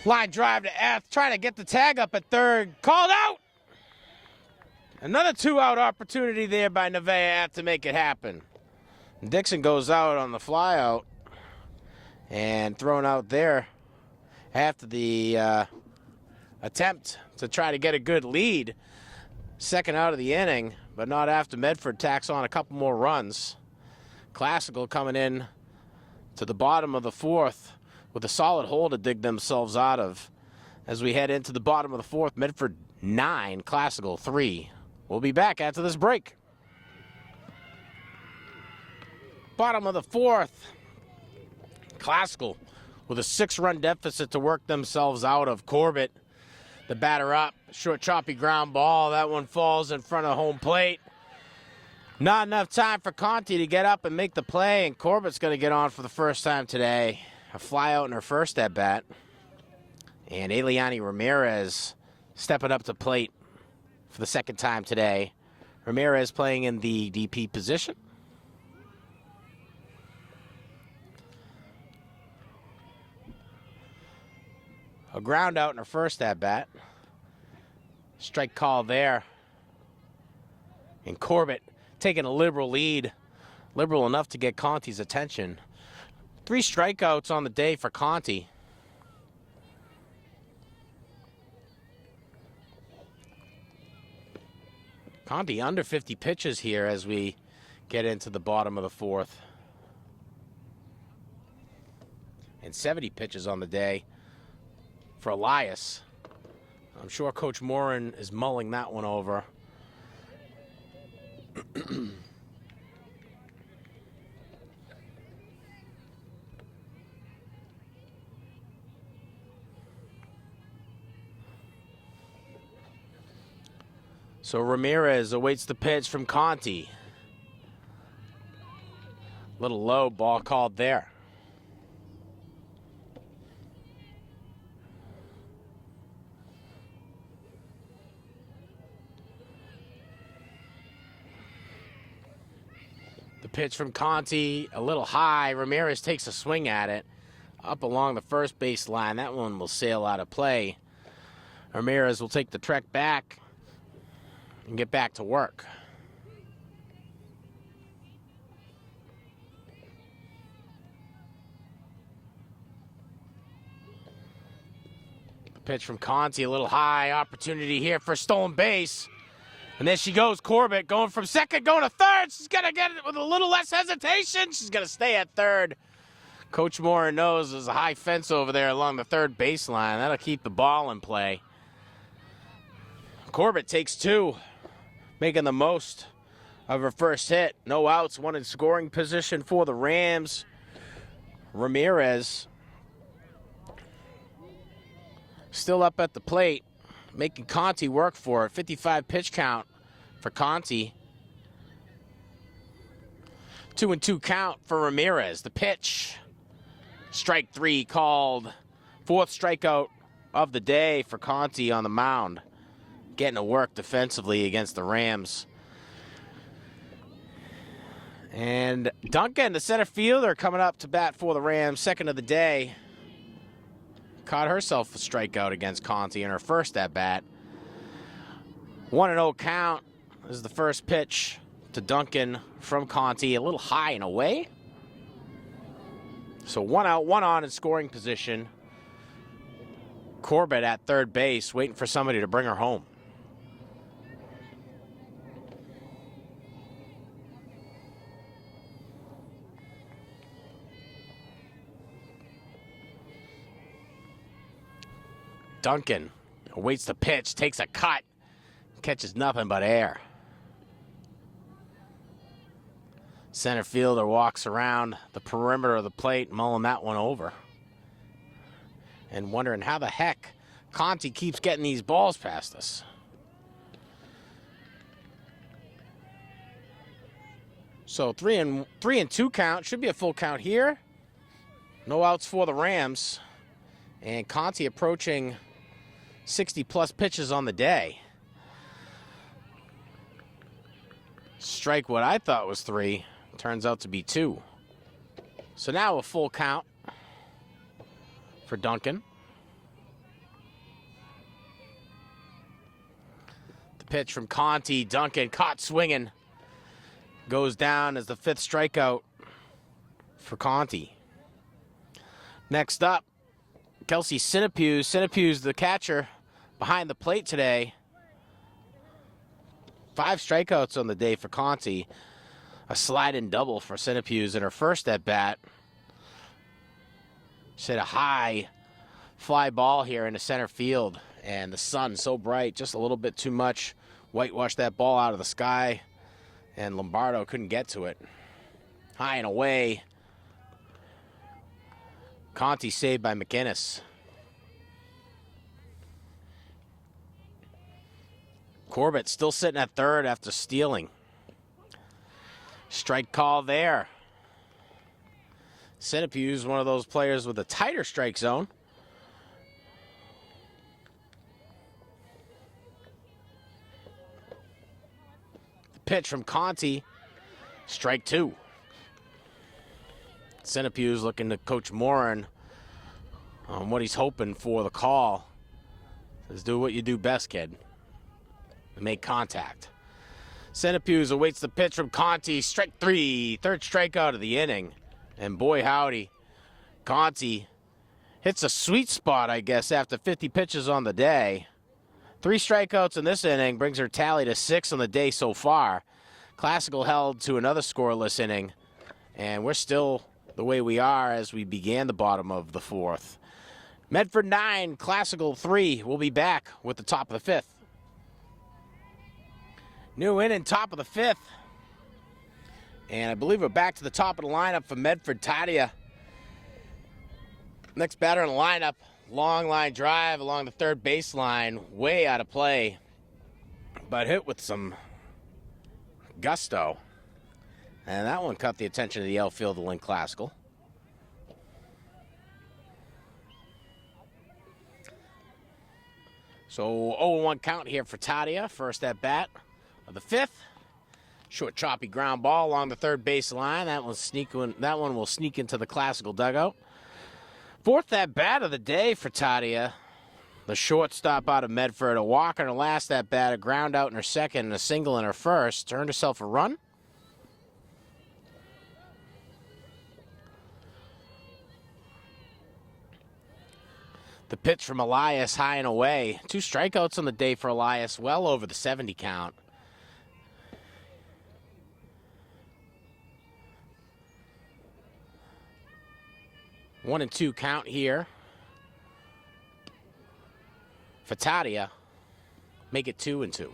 Line drive to F, trying to get the tag up at third. Called out! Another two-out opportunity there by Nevaeh to make it happen. Dixon goes out on the fly-out and thrown out there after the attempt to try to get a good lead. Second out of the inning, but not after Medford tacks on a couple more runs. Classical coming in to the bottom of the fourth with a solid hole to dig themselves out of. As we head into the bottom of the fourth, Medford 9, Classical 3. We'll be back after this break. Bottom of the fourth, Classical with a 6-run deficit to work themselves out of. Corbett, the batter up, short choppy ground ball. That one falls in front of home plate. Not enough time for Conti to get up and make the play, and Corbett's going to get on for the first time today. A fly out in her first at bat. And Eliani Ramirez stepping up to plate for the second time today. Ramirez playing in the DP position. A ground out in her first at bat. Strike call there. And Corbett taking a liberal lead. Liberal enough to get Conti's attention. 3 strikeouts on the day for Conti. Conti under 50 pitches here as we get into the bottom of the fourth. And 70 pitches on the day for Elias. I'm sure Coach Morin is mulling that one over. So Ramirez awaits the pitch from Conti. Little low, ball called there. The pitch from Conti, a little high. Ramirez takes a swing at it. Up along the first base line. That one will sail out of play. Ramirez will take the trek back and get back to work. The pitch from Conti, a little high. Opportunity here for stolen base. And there she goes, Corbett, going from second, going to third. She's going to get it with a little less hesitation. She's going to stay at third. Coach Moore knows there's a high fence over there along the third baseline. That'll keep the ball in play. Corbett takes two, making the most of her first hit. No outs, one in scoring position for the Rams. Ramirez still up at the plate, making Conti work for it. 55 pitch count for Conti. 2-2 count for Ramirez. The pitch. Strike three called. Fourth strikeout of the day for Conti on the mound. Getting to work defensively against the Rams. And Duncan, the center fielder, coming up to bat for the Rams, second of the day. Caught herself a strikeout against Conti in her first at-bat. 1-0 count. This is the first pitch to Duncan from Conti. A little high and away. So 1 out, 1 on in scoring position. Corbett at third base, waiting for somebody to bring her home. Duncan awaits the pitch, takes a cut, catches nothing but air. Center fielder walks around the perimeter of the plate, mulling that one over. And wondering how the heck Conti keeps getting these balls past us. So 3-2 count, should be a full count here. No outs for the Rams. And Conti approaching 60-plus pitches on the day. Strike what I thought was 3. Turns out to be 2. So now a full count for Duncan. The pitch from Conti. Duncan caught swinging. Goes down as the 5th strikeout for Conti. Next up, Kelsey Sinapuse. Sinapuse, the catcher, behind the plate today. 5 strikeouts on the day for Conti. A slide-in double for Sinapuse in her first at-bat. She hit a high fly ball here into center field. And the sun so bright, just a little bit too much. Whitewashed that ball out of the sky. And Lombardo couldn't get to it. High and away. Conti saved by McInnes. Corbett still sitting at third after stealing. Strike call there. Sinapuse, one of those players with a tighter strike zone. The pitch from Conti. Strike 2. Sinapuse looking to Coach Morin on what he's hoping for the call. Says, do what you do best, kid. Make contact. Sinapuse awaits the pitch from Conti. Strike 3. 3rd strikeout of the inning. And boy, howdy. Conti hits a sweet spot, I guess, after 50 pitches on the day. 3 strikeouts in this inning brings her tally to 6 on the day so far. Classical held to another scoreless inning. And we're still the way we are as we began the bottom of the 4th. Medford 9, Classical 3. We'll be back with the top of the 5th. New inning, top of the 5th. And I believe we're back to the top of the lineup for Medford. Tadia. Next batter in the lineup. Long line drive along the third baseline. Way out of play. But hit with some gusto. And that one caught the attention of the outfield of Lynn Classical. So 0-1 count here for Tadia. First at bat of the 5th. Short choppy ground ball along the third baseline. That one will sneak into the Classical dugout. 4th at bat of the day for Tadia. The shortstop out of Medford. A walk in her last at bat, a ground out in her second, and a single in her first. Turned herself a run. The pitch from Elias, high and away. 2 strikeouts on the day for Elias, well over the 70 count. 1-2 count here. Fatadia, make it 2-2.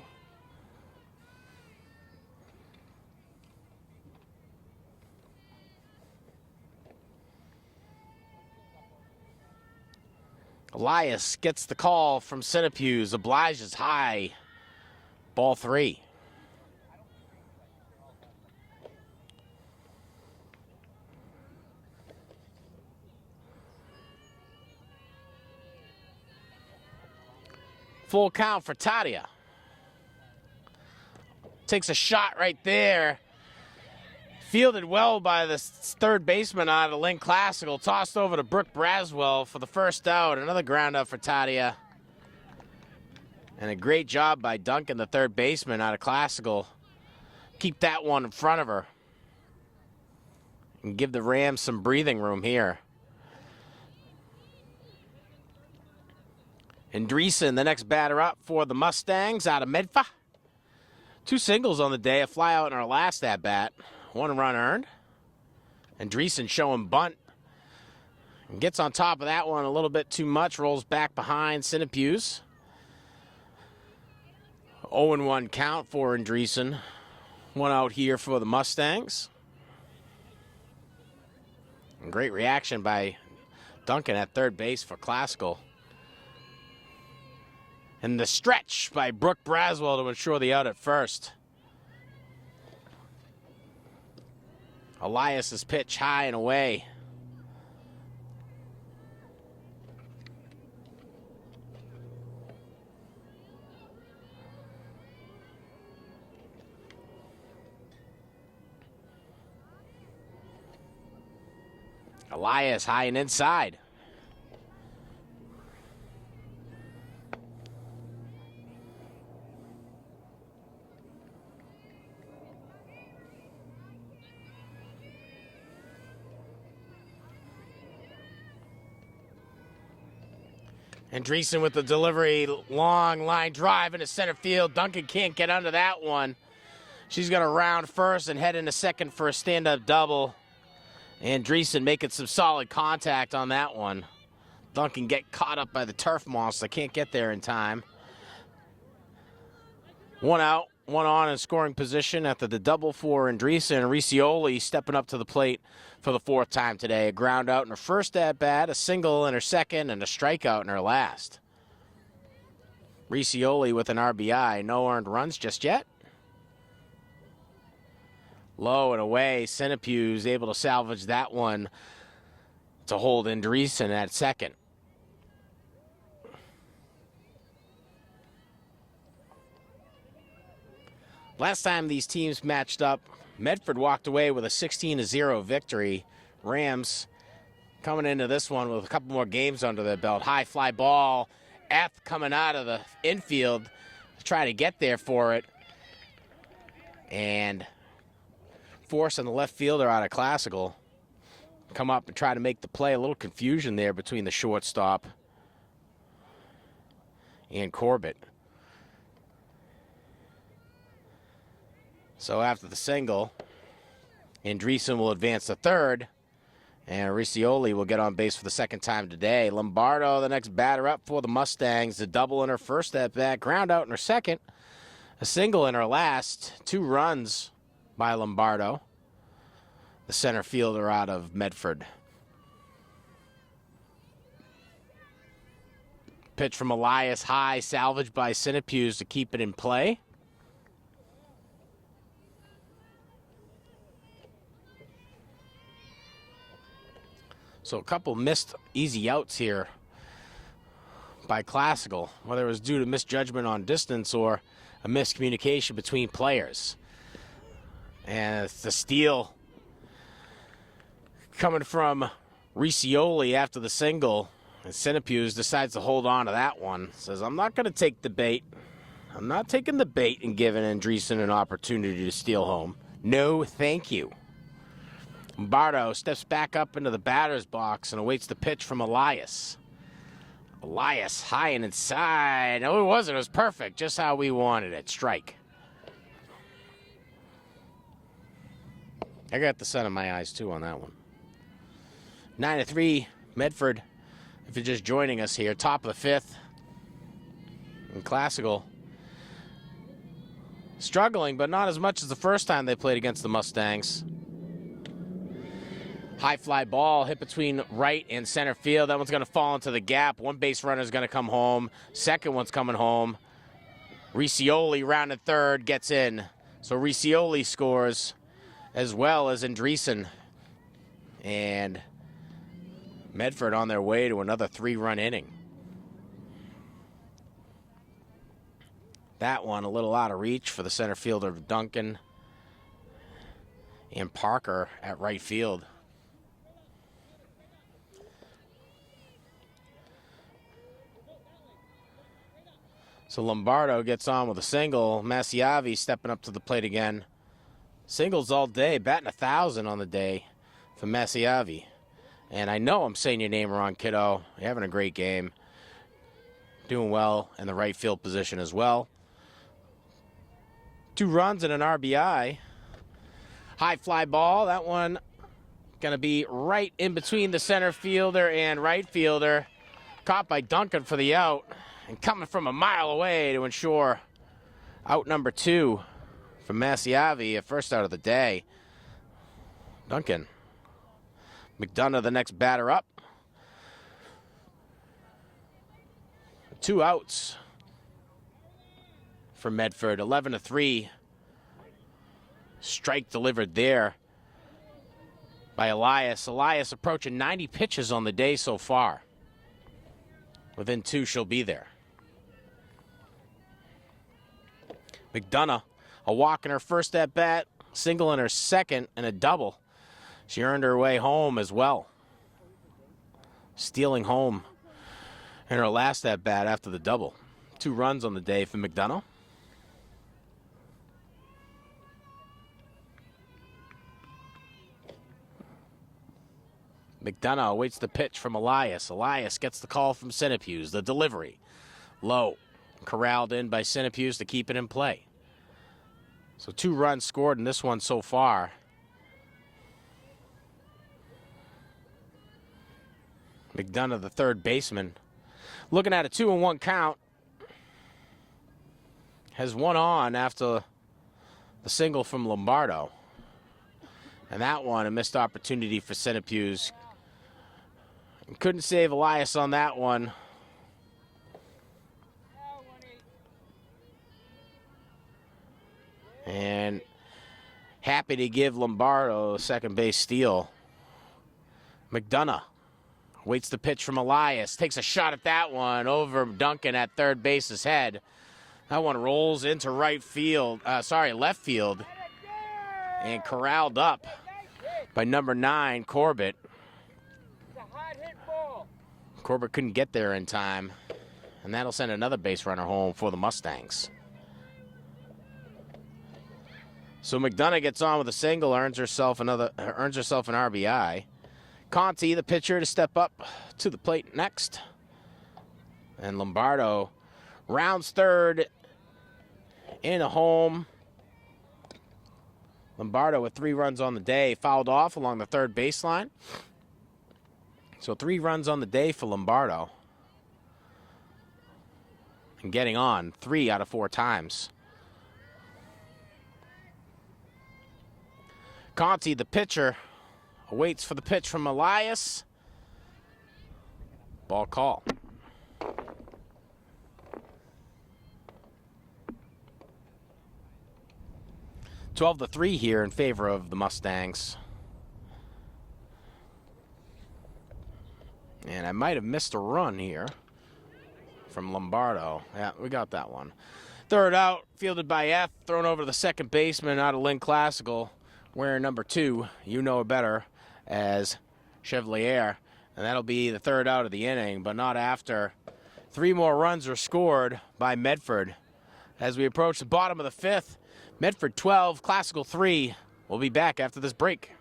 Elias gets the call from Centipede, obliges high. Ball 3. Full count for Tadia. Takes a shot right there. Fielded well by the third baseman out of Lynn Classical. Tossed over to Brooke Braswell for the first out. Another ground out for Tadia. And a great job by Duncan, the third baseman out of Classical. Keep that one in front of her. And give the Rams some breathing room here. Andreessen, the next batter up for the Mustangs out of Medford. 2 singles on the day, a fly out in our last at-bat. 1 run earned. Andreessen showing bunt. And gets on top of that one a little bit too much, rolls back behind Centipede. 0-1 count for Andreessen. 1 out here for the Mustangs. And great reaction by Duncan at third base for Classical. And the stretch by Brooke Braswell to ensure the out at first. Elias's pitch high and away. Elias high and inside. Andreessen with the delivery, long line drive into center field. Duncan can't get under that one. She's going to round first and head into second for a stand-up double. Andreessen making some solid contact on that one. Duncan get caught up by the turf monster. Can't get there in time. 1 out, 1 on in scoring position after the double for Andreessen. Riccioli stepping up to the plate for the 4th time today. A ground out in her first at-bat, a single in her second, and a strikeout in her last. Riccioli with an RBI. No earned runs just yet. Low and away. Centipede able to salvage that one to hold Andreessen at second. Last time these teams matched up, Medford walked away with a 16-0 victory. Rams coming into this one with a couple more games under their belt. High fly ball. F coming out of the infield to try to get there for it. And forcing the left fielder out of Classical. Come up and try to make the play. A little confusion there between the shortstop and Corbett. So after the single, Andreessen will advance to third, and Riccioli will get on base for the 2nd time today. Lombardo, the next batter up for the Mustangs, a double in her first at-bat, ground out in her second, a single in her last, 2 runs by Lombardo, the center fielder out of Medford. Pitch from Elias high, salvaged by Centipede to keep it in play. So a couple missed easy outs here by Classical, whether it was due to misjudgment on distance or a miscommunication between players. And it's the steal coming from Riccioli after the single. And Centipede decides to hold on to that one. Says, I'm not going to take the bait. I'm not taking the bait and giving Andreessen an opportunity to steal home. No, thank you. Lombardo steps back up into the batter's box and awaits the pitch from Elias. Elias high and inside. No, it wasn't. It was perfect. Just how we wanted it. Strike. I got the sun in my eyes, too, on that one. 9-3 Medford, if you're just joining us here, top of the fifth in Classical. Struggling, but not as much as the first time they played against the Mustangs. High fly ball hit between right and center field. That one's going to fall into the gap. One base runner is going to come home. Second one's coming home. Riccioli rounded third, gets in. So Riccioli scores as well as Andreessen. And Medford on their way to another 3-run inning. That one a little out of reach for the center fielder Duncan, and Parker at right field. So Lombardo gets on with a single. Masiavi stepping up to the plate again. Singles all day, batting 1,000 on the day for Masiavi. And I know I'm saying your name wrong, kiddo. You're having a great game. Doing well in the right field position as well. 2 runs and an RBI. High fly ball. That one going to be right in between the center fielder and right fielder. Caught by Duncan for the out. And coming from a mile away to ensure out number 2 from Masiavi, a first out of the day. Duncan. McDonough, the next batter up. 2 outs for Medford, 11-3. Strike delivered there by Elias. Elias approaching 90 pitches on the day so far. Within 2, she'll be there. McDonough, a walk in her first at bat, single in her second, and a double. She earned her way home as well. Stealing home in her last at bat after the double. 2 runs on the day for McDonough. McDonough awaits the pitch from Elias. Elias gets the call from Sinopuse. The delivery. Low. Corralled in by Sinopuse to keep it in play. So 2 runs scored in this one so far. McDonough, the third baseman, looking at a 2-1 count. Has one on after the single from Lombardo. And that one, a missed opportunity for Sinopuse. Couldn't save Elias on that one. And happy to give Lombardo a second base steal. McDonough waits the pitch from Elias. Takes a shot at that one over Duncan at third base's head. That one rolls into left field. And corralled up by number 9, Corbett. Corbett couldn't get there in time. And that'll send another base runner home for the Mustangs. So McDonough gets on with a single, earns herself an RBI. Conti, the pitcher, to step up to the plate next. And Lombardo rounds third in a home. Lombardo with 3 runs on the day, fouled off along the third baseline. So 3 runs on the day for Lombardo. And getting on 3 out of 4 times. Conti, the pitcher, awaits for the pitch from Elias. Ball call. (12-3) here in favor of the Mustangs. And I might have missed a run here from Lombardo. Yeah, we got that one. Third out, fielded by F, thrown over to the second baseman out of Lynn Classical, wearing number 2, you know better, as Chevalier. And that'll be the third out of the inning, but not after 3 more runs are scored by Medford. As we approach the bottom of the 5th, Medford 12, Classical 3. We'll be back after this break.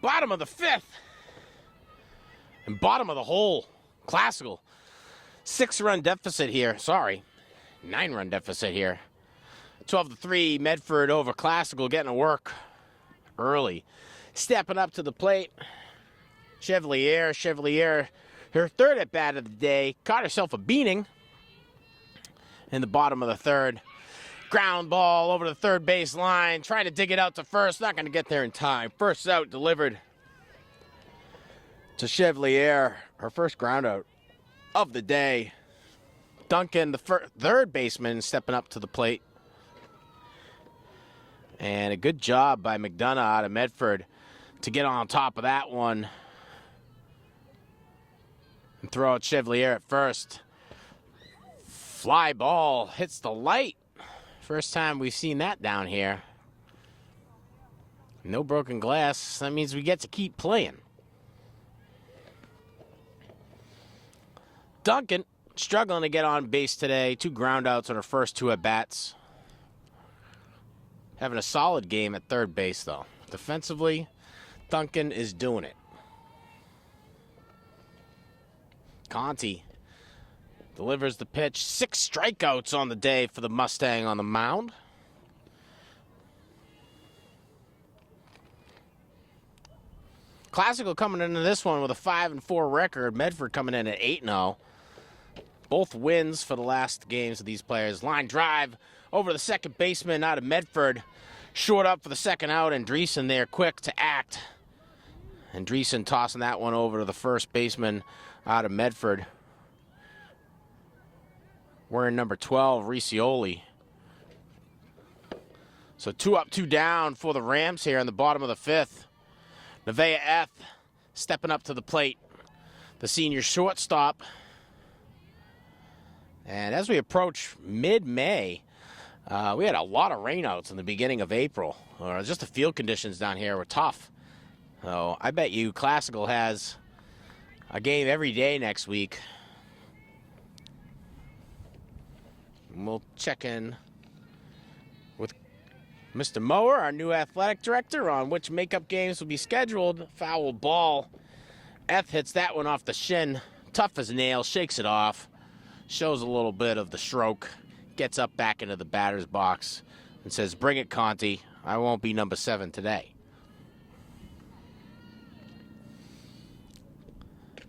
Bottom of the 5th. And bottom of the whole. Classical. 6-run deficit here. Sorry. 9-run deficit here. 12-3, Medford over Classical, getting to work early. stepping up to the plate. Chevalier, her third at bat of the day, caught herself a beating in the bottom of the third. Ground ball over the third base line, trying to dig it out to first, not going to get there in time. First out delivered to Chevalier, her first ground out of the day. Duncan, the third baseman, stepping up to the plate. And a good job by McDonough out of Medford to get on top of that one and throw out Chevalier at first. Fly ball hits the light. First time we've seen that down here. No broken glass. That means we get to keep playing. Duncan struggling to get on base today. 2 ground outs on her first 2 at-bats. Having a solid game at third base, though. Defensively, Duncan is doing it. Conti delivers the pitch. 6 strikeouts on the day for the Mustang on the mound. Classical coming into this one with a 5-4 record. Medford coming in at 8-0. Both wins for the last games of these players. Line drive over the second baseman out of Medford. Short up for the second out. Andreessen there quick to act. Andreessen tossing that one over to the first baseman out of Medford. Wearing number 12, Riccioli. So 2 up, 2 down for the Rams here in the bottom of the 5th. Nevaeh Eth stepping up to the plate. The senior shortstop. And as we approach mid-May, we had a lot of rainouts in the beginning of April. Just the field conditions down here were tough. So I bet you Classical has a game every day next week. And we'll check in with Mr. Mower, our new athletic director, on which makeup games will be scheduled. Foul ball. Eth hits that one off the shin. Tough as nails, shakes it off. Shows a little bit of the stroke. Gets up back into the batter's box and says, "Bring it, Conti. I won't be number 7 today."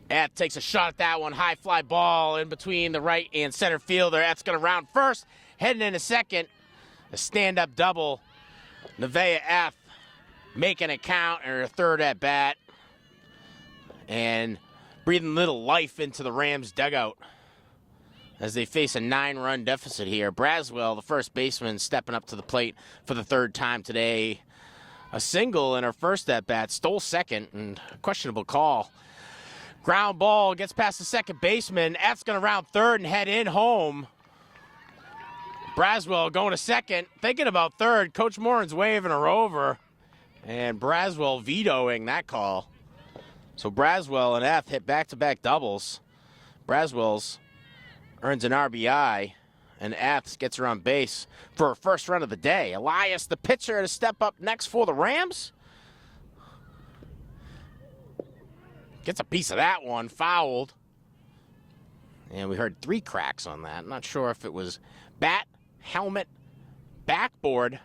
Eth takes a shot at that one. High fly ball in between the right and center fielder. Eth's going to round first. Heading into second. A stand-up double. Nevaeh Eth making it count in her third at bat. And breathing a little life into the Rams dugout as they face a 9-run deficit here. Braswell, the first baseman, stepping up to the plate for the 3rd time today. A single in her first at-bat. Stole second, and a questionable call. Ground ball gets past the second baseman. Eth's going to round third and head in home. Braswell going to second. Thinking about third. Coach Morin's waving her over. And Braswell vetoing that call. So Braswell and Eth hit back-to-back doubles. Braswell's earns an RBI. And Eth gets her on base for her first run of the day. Elias, the pitcher, to step up next for the Rams. Gets a piece of that one, fouled. And we heard 3 cracks on that. Not sure if it was bat, helmet, backboard.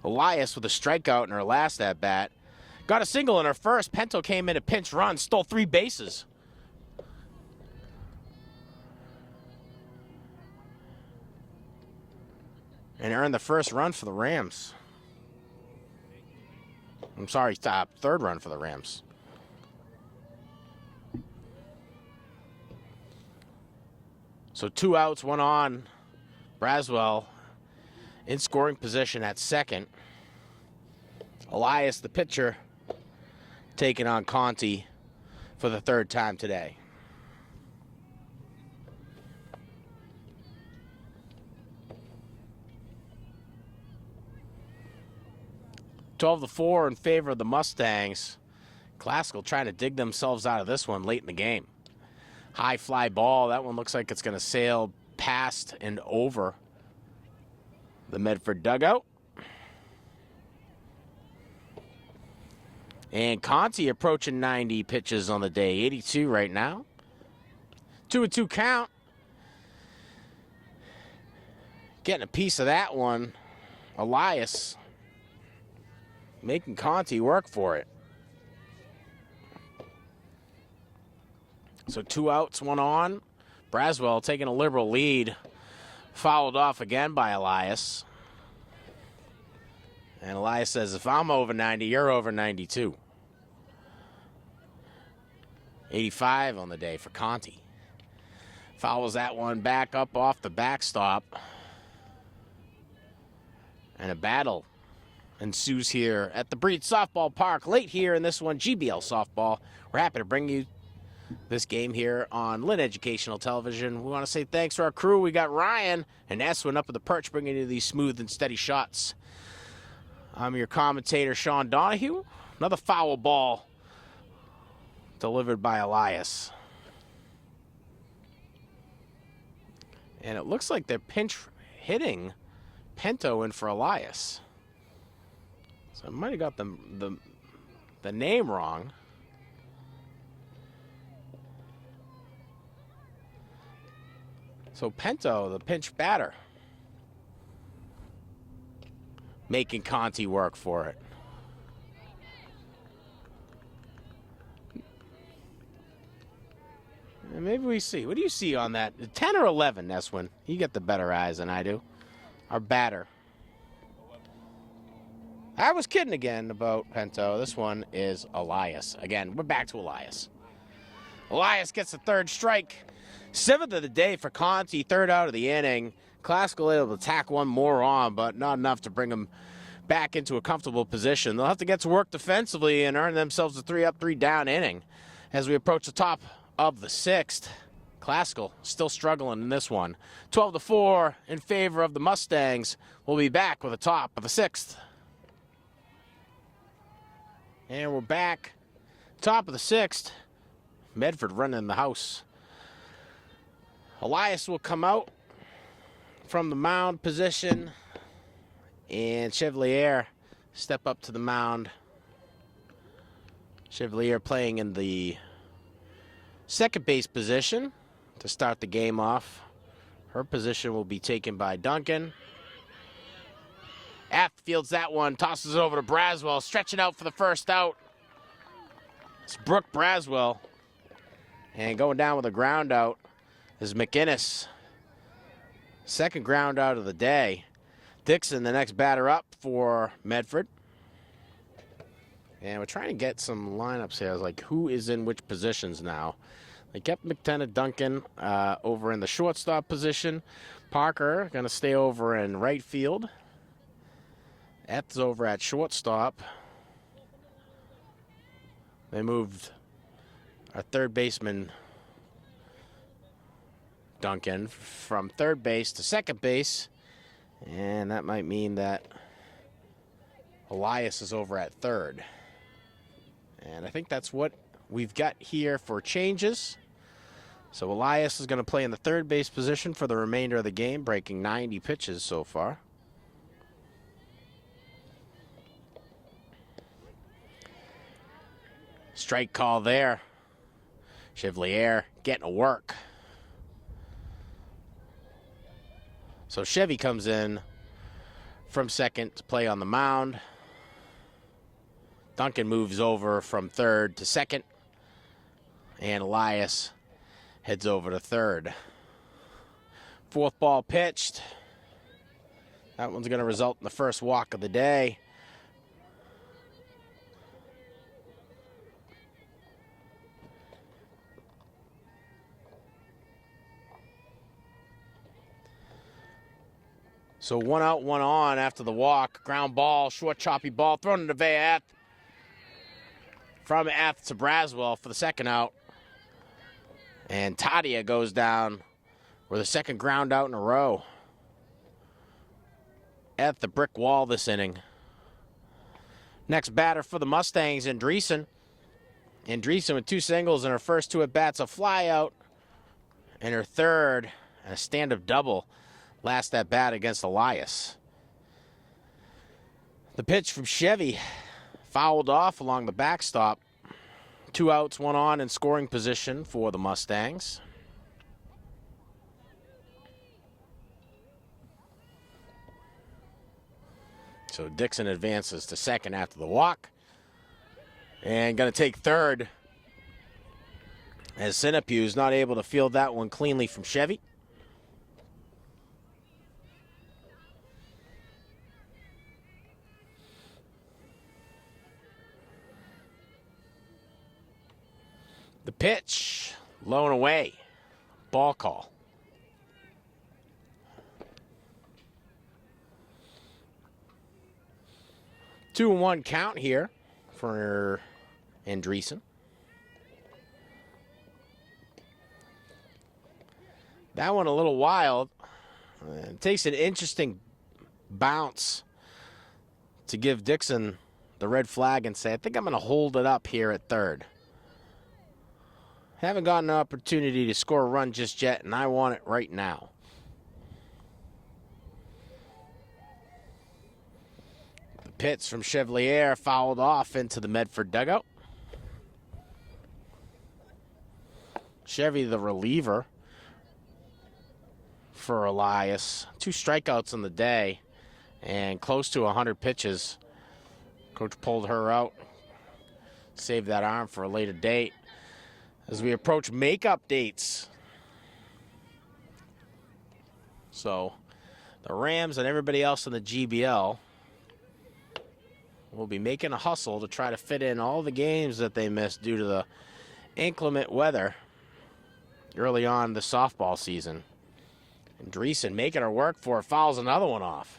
Elias with a strikeout in her last at-bat. Got a single in her first. Pinto came in a pinch run, stole 3 bases. And earned the first run for the Rams. I'm sorry, 3rd run for the Rams. So 2 outs, 1 on. Braswell in scoring position at second. Elias, the pitcher, taking on Conti for the 3rd time today. 12-4 in favor of the Mustangs. Classical trying to dig themselves out of this one late in the game. High fly ball. That one looks like it's going to sail past and over the Medford dugout. And Conti approaching 90 pitches on the day. 82 right now. 2-2 count. Getting a piece of that one. Elias making Conti work for it. So 2 outs, 1 on. Braswell taking a liberal lead. Fouled off again by Elias. And Elias says, if I'm over 90, you're over 92. 85 on the day for Conti. Fouls that one back up off the backstop. And a battle ensues here at the Breed Softball Park. Late here in this one, GBL Softball. We're happy to bring you this game here on Lynn Educational Television. We want to say thanks to our crew. We got Ryan and Eswin up at the perch bringing you these smooth and steady shots. I'm your commentator, Sean Donahue. Another foul ball delivered by Elias. And it looks like they're pinch hitting Pinto in for Elias. So I might have got the name wrong. So Pinto, the pinch batter, making Conti work for it. And maybe we see. What do you see on that? 10 or 11, Eswin? You get the better eyes than I do. Our batter. I was kidding again about Pinto. This one is Elias. Again, we're back to Elias. Elias gets the third strike. 7th of the day for Conti, 3rd out of the inning. Classical able to tack one more on, but not enough to bring him back into a comfortable position. They'll have to get to work defensively and earn themselves a 3-up, 3-down inning as we approach the top of the 6th. Classical still struggling in this one. 12-4 in favor of the Mustangs. We'll be back with the top of the 6th. And we're back. Top of the 6th. Medford running the house. Elias will come out from the mound position. And Chevalier step up to the mound. Chevalier playing in the second base position to start the game off. Her position will be taken by Duncan. F fields that one, tosses it over to Braswell, stretching out for the first out. It's Brooke Braswell. And going down with a ground out is McInnes. Second ground out of the day. Dixon, the next batter up for Medford. And we're trying to get some lineups here. Like, who is in which positions now? They kept McDonough Duncan over in the shortstop position. Parker going to stay over in right field. Eth's over at shortstop. They moved our third baseman, Duncan, from third base to second base. And that might mean that Elias is over at third. And I think that's what we've got here for changes. So Elias is going to play in the third base position for the remainder of the game, breaking 90 pitches so far. Strike call there. Chevalier getting to work. So Chevy comes in from second to play on the mound. Duncan moves over from third to second. And Elias heads over to third. Fourth ball pitched. That one's going to result in the first walk of the day. So 1 out, 1 on after the walk. Ground ball, short choppy ball, thrown into Vayeth. From F to Braswell for the second out. And Tadia goes down with a second ground out in a row. At the brick wall this inning. Next batter for the Mustangs, Andreessen. Andreessen with 2 singles in her first 2 at-bats, a fly out. And her third, and a stand-up double. Last at bat against Elias. The pitch from Chevy fouled off along the backstop. 2 outs, 1 on in scoring position for the Mustangs. So Dixon advances to second after the walk. And going to take third as Sinapew's not able to field that one cleanly from Chevy. The pitch, low and away. Ball call. Two and one count here for Andreessen. That one a little wild. It takes an interesting bounce to give Dixon the red flag and say, I think I'm going to hold it up here at third. Haven't gotten an opportunity to score a run just yet, and I want it right now. The pitch from Chevalier fouled off into the Medford dugout. Chevy, the reliever for Elias. 2 strikeouts on the day and close to 100 pitches. Coach pulled her out. Saved that arm for a later date. As we approach makeup dates. So the Rams and everybody else in the GBL will be making a hustle to try to fit in all the games that they missed due to the inclement weather early on the softball season. And Andreessen making her work for it, fouls another one off.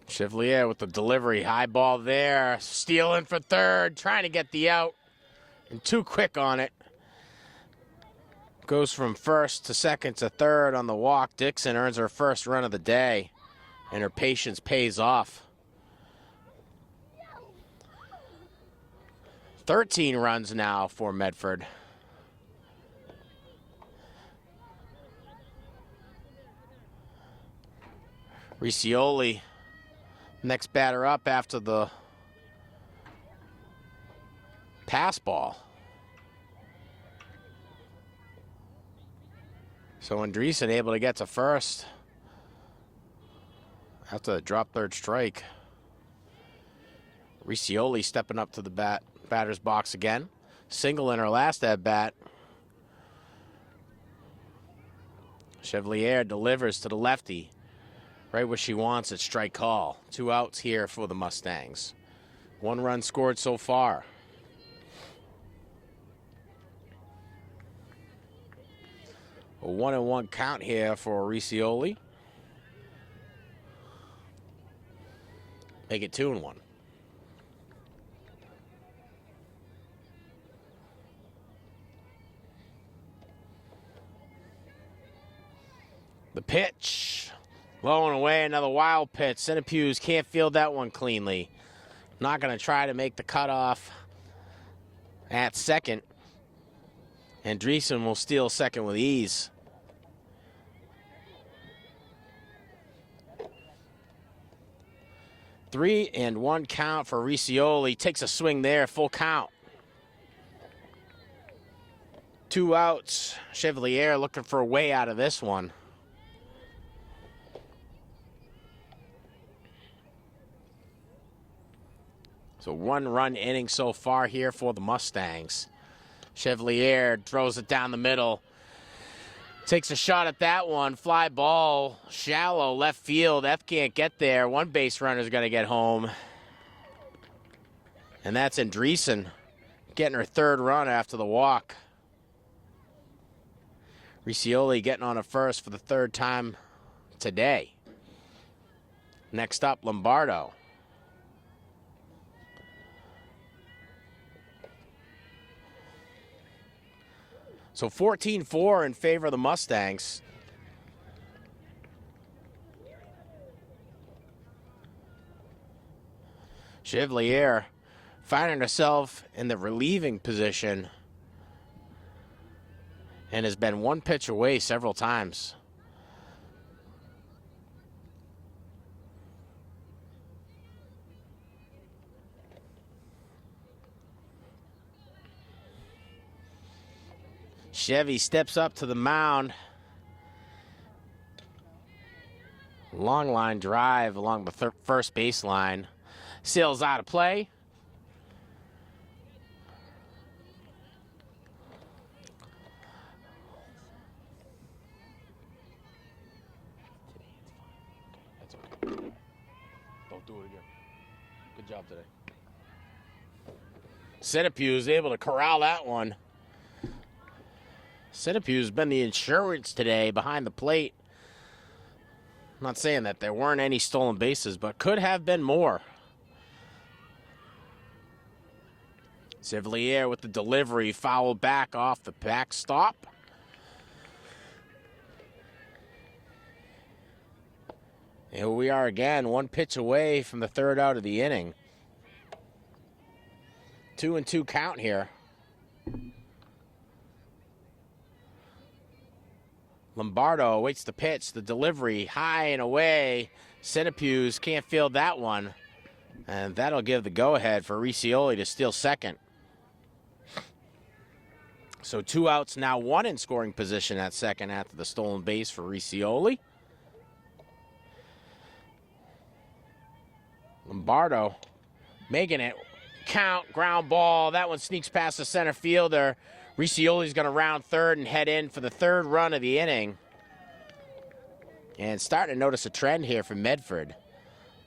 Chevalier with the delivery, high ball there, stealing for third, trying to get the out, and too quick on it. Goes from first to second to third on the walk. Dixon earns her first run of the day, and her patience pays off. 13 runs now for Medford. Riccioli, next batter up after the pass ball. So Andreessen able to get to first after the drop third strike. Riccioli stepping up to the batter's box again. Single in her last at bat. Chevalier delivers to the lefty. Right where she wants it, strike call. 2 outs here for the Mustangs. 1 run scored so far. A 1-1 count here for Riccioli. Make it 2-1. The pitch. Low and away, another wild pitch. Sinapew's can't field that one cleanly. Not going to try to make the cutoff at second. Andreessen will steal second with ease. Three and 1 count for Riccioli. Takes a swing there, full count. 2 outs. Chevalier looking for a way out of this one. So 1 run inning so far here for the Mustangs. Chevalier throws it down the middle. Takes a shot at that one. Fly ball, shallow left field. F can't get there. 1 base runner's going to get home. And that's Andreessen getting her 3rd run after the walk. Riccioli getting on a first for the 3rd time today. Next up, Lombardo. So 14-4 in favor of the Mustangs. Chevalier finding herself in the relieving position and has been 1 pitch away several times. Chevy steps up to the mound. Long line drive along the first baseline. Sails out of play. Don't do it again. Good job today. Centipede is able to corral that one. Centipede has been the insurance today behind the plate. I'm not saying that there weren't any stolen bases, but could have been more. Sevelier with the delivery, foul back off the backstop. Here we are again, one pitch away from the third out of the inning. 2-2 count here. Lombardo awaits the pitch, the delivery, high and away. Centipede can't field that one. And that'll give the go-ahead for Riccioli to steal second. So 2 outs, now 1 in scoring position at second after the stolen base for Riccioli. Lombardo making it count, ground ball. That one sneaks past the center fielder. Riccioli's going to round third and head in for the third run of the inning. And starting to notice a trend here from Medford.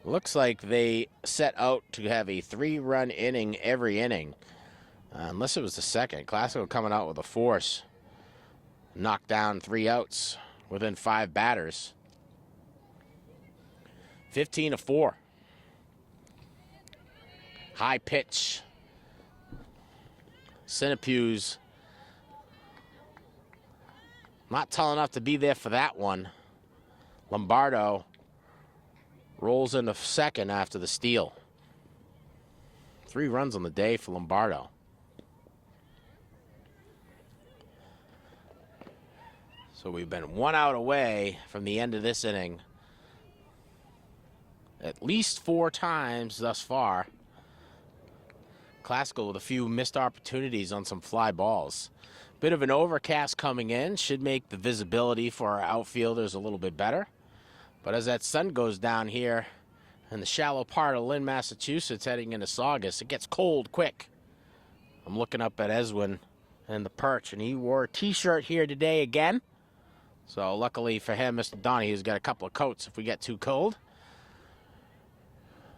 Looks like they set out to have a 3-run inning every inning. Unless it was the second. Classical coming out with a force. Knocked down 3 outs within 5 batters. 15-4. High pitch. Centipede not tall enough to be there for that one. Lombardo rolls into second after the steal. 3 runs on the day for Lombardo. So we've been 1 out away from the end of this inning at least 4 times thus far. Classical with a few missed opportunities on some fly balls. Bit of an overcast coming in. Should make the visibility for our outfielders a little bit better. But as that sun goes down here in the shallow part of Lynn, Massachusetts, heading into Saugus, it gets cold quick. I'm looking up at Eswin and the perch, and he wore a t-shirt here today again. So luckily for him, Mr. Donahue's got a couple of coats if we get too cold.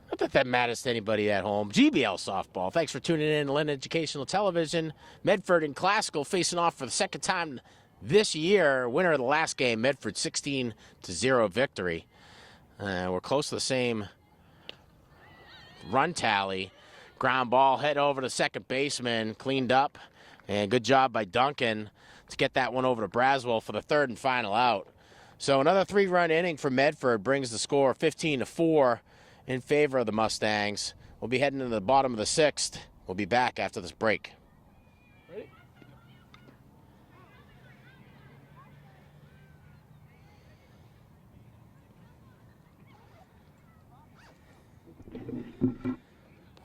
Not that that matters to anybody at home. GBL softball. Thanks for tuning in to Lynn Educational Television. Medford and Classical facing off for the second time this year. Winner of the last game, Medford 16-0 victory. We're close to the same run tally. Ground ball, head over to second baseman, cleaned up. And good job by Duncan to get that one over to Braswell for the third and final out. So another 3-run inning for Medford brings the score 15-4 in favor of the Mustangs. We'll be heading to the bottom of the 6th. We'll be back after this break. Ready?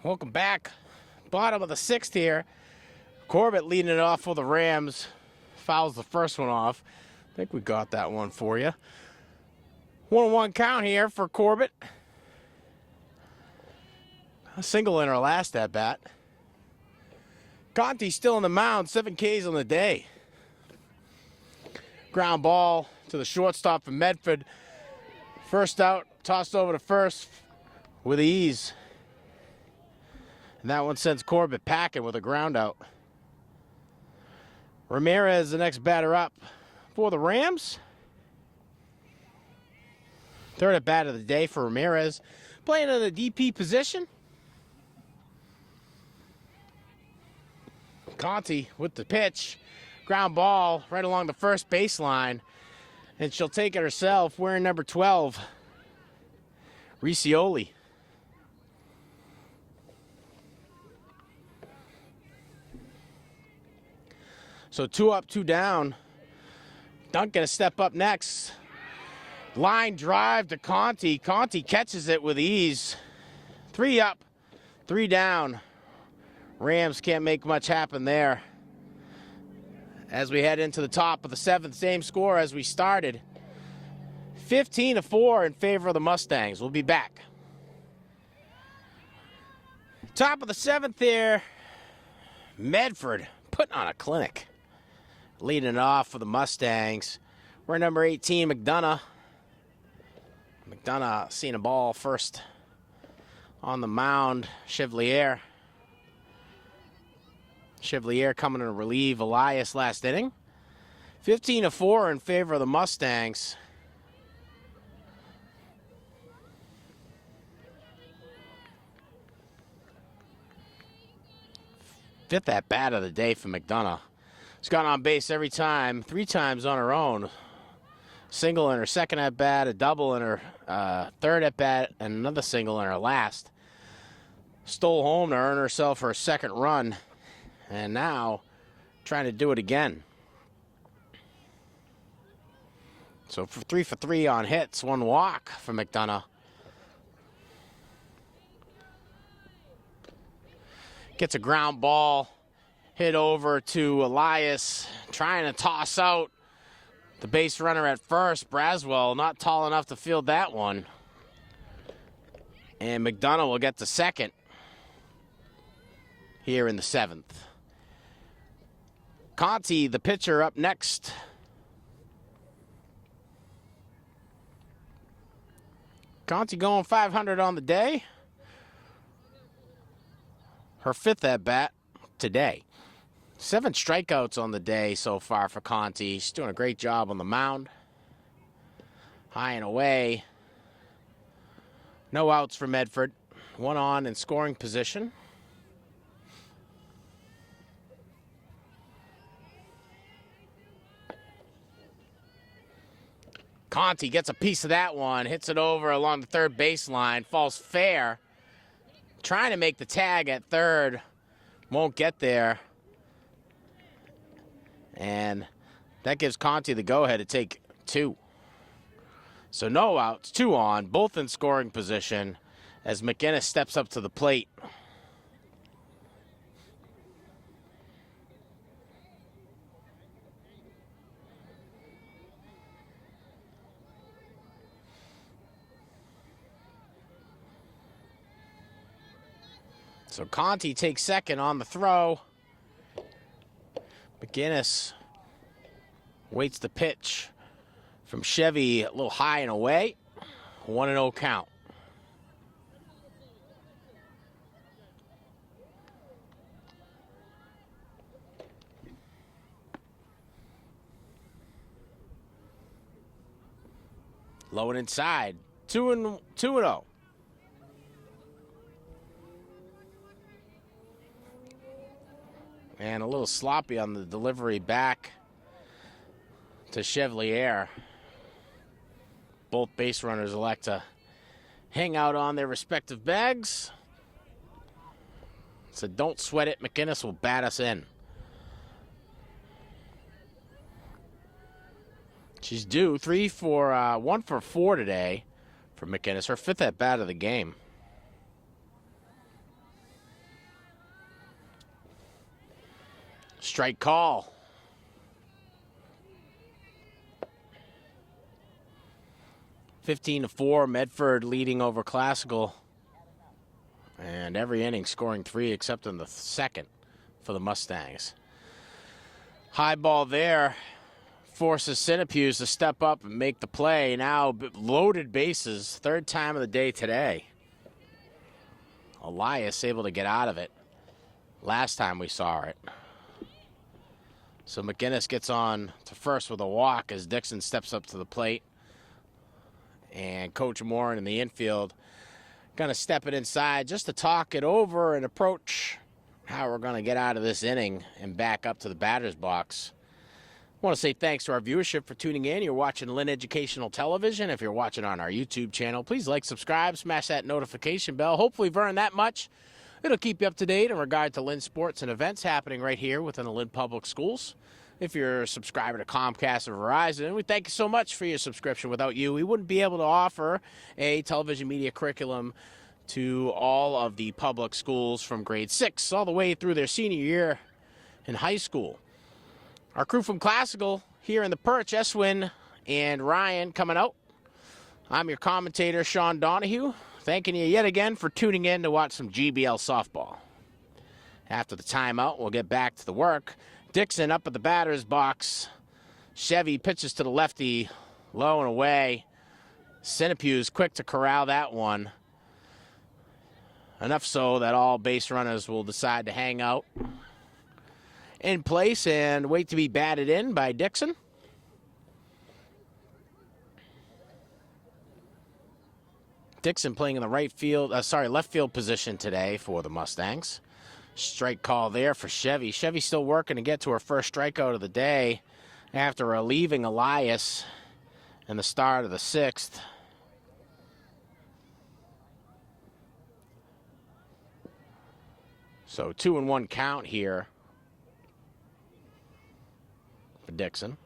Welcome back. Bottom of the 6th here. Corbett leading it off for the Rams. Fouls the first one off. I think we got that one for you. 1-1 count here for Corbett. A single in our last at bat. Conti still on the mound, 7 Ks on the day. Ground ball to the shortstop for Medford. First out, tossed over to first with ease. And that one sends Corbett packing with a ground out. Ramirez, the next batter up for the Rams. Third at bat of the day for Ramirez. Playing in the DP position. Conti with the pitch. Ground ball right along the first baseline. And she'll take it herself, wearing number 12. Riccioli. So 2 up, 2 down. Dunk gonna step up next. Line drive to Conti. Conti catches it with ease. 3 up, 3 down. Rams can't make much happen there. as we head into the top of the seventh. Same score as we started. 15-4 in favor of the Mustangs. We'll be back. Top of the seventh here. Medford putting on a clinic. Leading it off for the Mustangs. We're number 18, McDonough. McDonough seeing a ball first on the mound. Chevalier coming to relieve Elias last inning. 15-4 in favor of the Mustangs. Fifth at bat of the day for McDonough. She's gone on base every time, 3 times on her own. Single in her second at bat, a double in her third at bat, and another single in her last. Stole home to earn herself her second run, and now trying to do it again. So 3 for 3 on hits, 1 walk for McDonough. Gets a ground ball hit over to Elias, trying to toss out the base runner at first. Braswell not tall enough to field that one. And McDonough will get to second here in the seventh. Conti, the pitcher, up next. Conti going 500 on the day. Her 5th at bat today. 7 strikeouts on the day so far for Conti. She's doing a great job on the mound. High and away. No outs for Medford. 1 on in scoring position. Conti gets a piece of that one. Hits it over along the third baseline. Falls fair. Trying to make the tag at third. Won't get there. And that gives Conti the go-ahead to take 2. So no outs, 2 on, both in scoring position as McInnes steps up to the plate. So Conti takes second on the throw. McInnes waits the pitch from Chevy, a little high and away. 1-0 count. Low and inside. 2-0. And a little sloppy on the delivery back to Chevalier. Both base runners elect to hang out on their respective bags. So don't sweat it. McInnes will bat us in. She's due 1 for 4 today for McInnes. Her 5th at bat of the game. Strike call. (15-4), Medford leading over Classical. And every inning scoring 3 except in the second for the Mustangs. High ball there forces Sinapuse to step up and make the play. Now loaded bases, 3rd time of the day today. Elias able to get out of it last time we saw it. So McInnes gets on to first with a walk as Dixon steps up to the plate. And Coach Moore in the infield going to step it inside just to talk it over and approach how we're going to get out of this inning and back up to the batter's box. I want to say thanks to our viewership for tuning in. You're watching Lynn Educational Television. If you're watching on our YouTube channel, please like, subscribe, smash that notification bell. Hopefully you've earned that much. It'll keep you up to date in regard to Lynn sports and events happening right here within the Lynn Public Schools. If you're a subscriber to Comcast or Verizon, we thank you so much for your subscription. Without you, we wouldn't be able to offer a television media curriculum to all of the public schools from grade 6 all the way through their senior year in high school. Our crew from Classical here in the perch, Eswin and Ryan coming out. I'm your commentator, Sean Donahue, thanking you yet again for tuning in to watch some GBL softball. After the timeout, we'll get back to the work. Dixon up at the batter's box. Chevy pitches to the lefty, low and away. Centipew's quick to corral that one. Enough so that all base runners will decide to hang out in place and wait to be batted in by Dixon. Dixon playing in the left field position today for the Mustangs. Strike call there for Chevy. Chevy's still working to get to her first strikeout of the day after relieving Elias in the start of the sixth. So 2-1 count here for Dixon.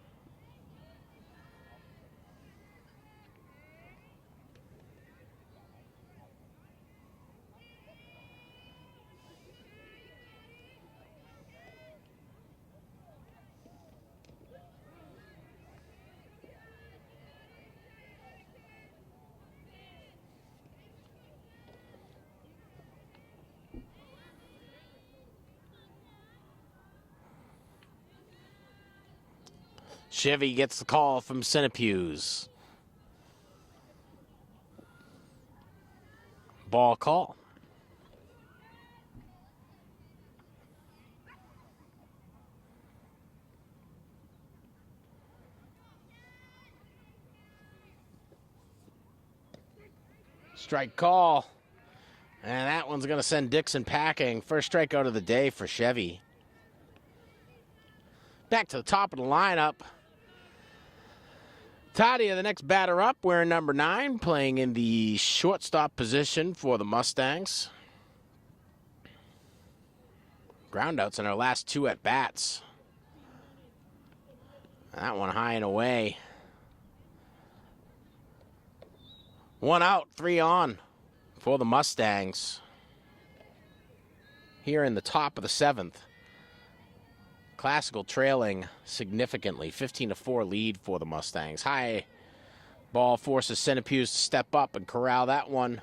Chevy gets the call from Centipew's. Ball call. Strike call. And that one's going to send Dixon packing. First strikeout of the day for Chevy. Back to the top of the lineup. Tadia, the next batter up, wearing number 9, playing in the shortstop position for the Mustangs. Groundouts in our last 2 at-bats. That one high and away. 1 out, 3 on for the Mustangs. Here in the top of the 7th. Classical trailing significantly, 15-4 lead for the Mustangs. High ball forces Centipew's to step up and corral that one.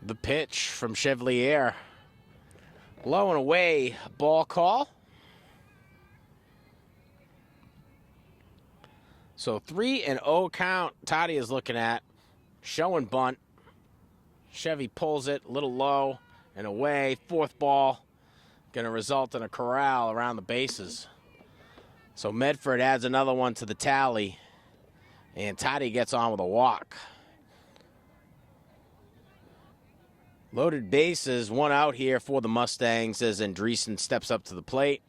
The pitch from Chevalier. Low and away, ball call. So 3-0 count Toddy is looking at. Showing bunt. Chevy pulls it a little low and away. 4th ball. Going to result in a corral around the bases. So Medford adds another one to the tally. And Toddy gets on with a walk. Loaded bases, 1 out here for the Mustangs as Andreessen steps up to the plate.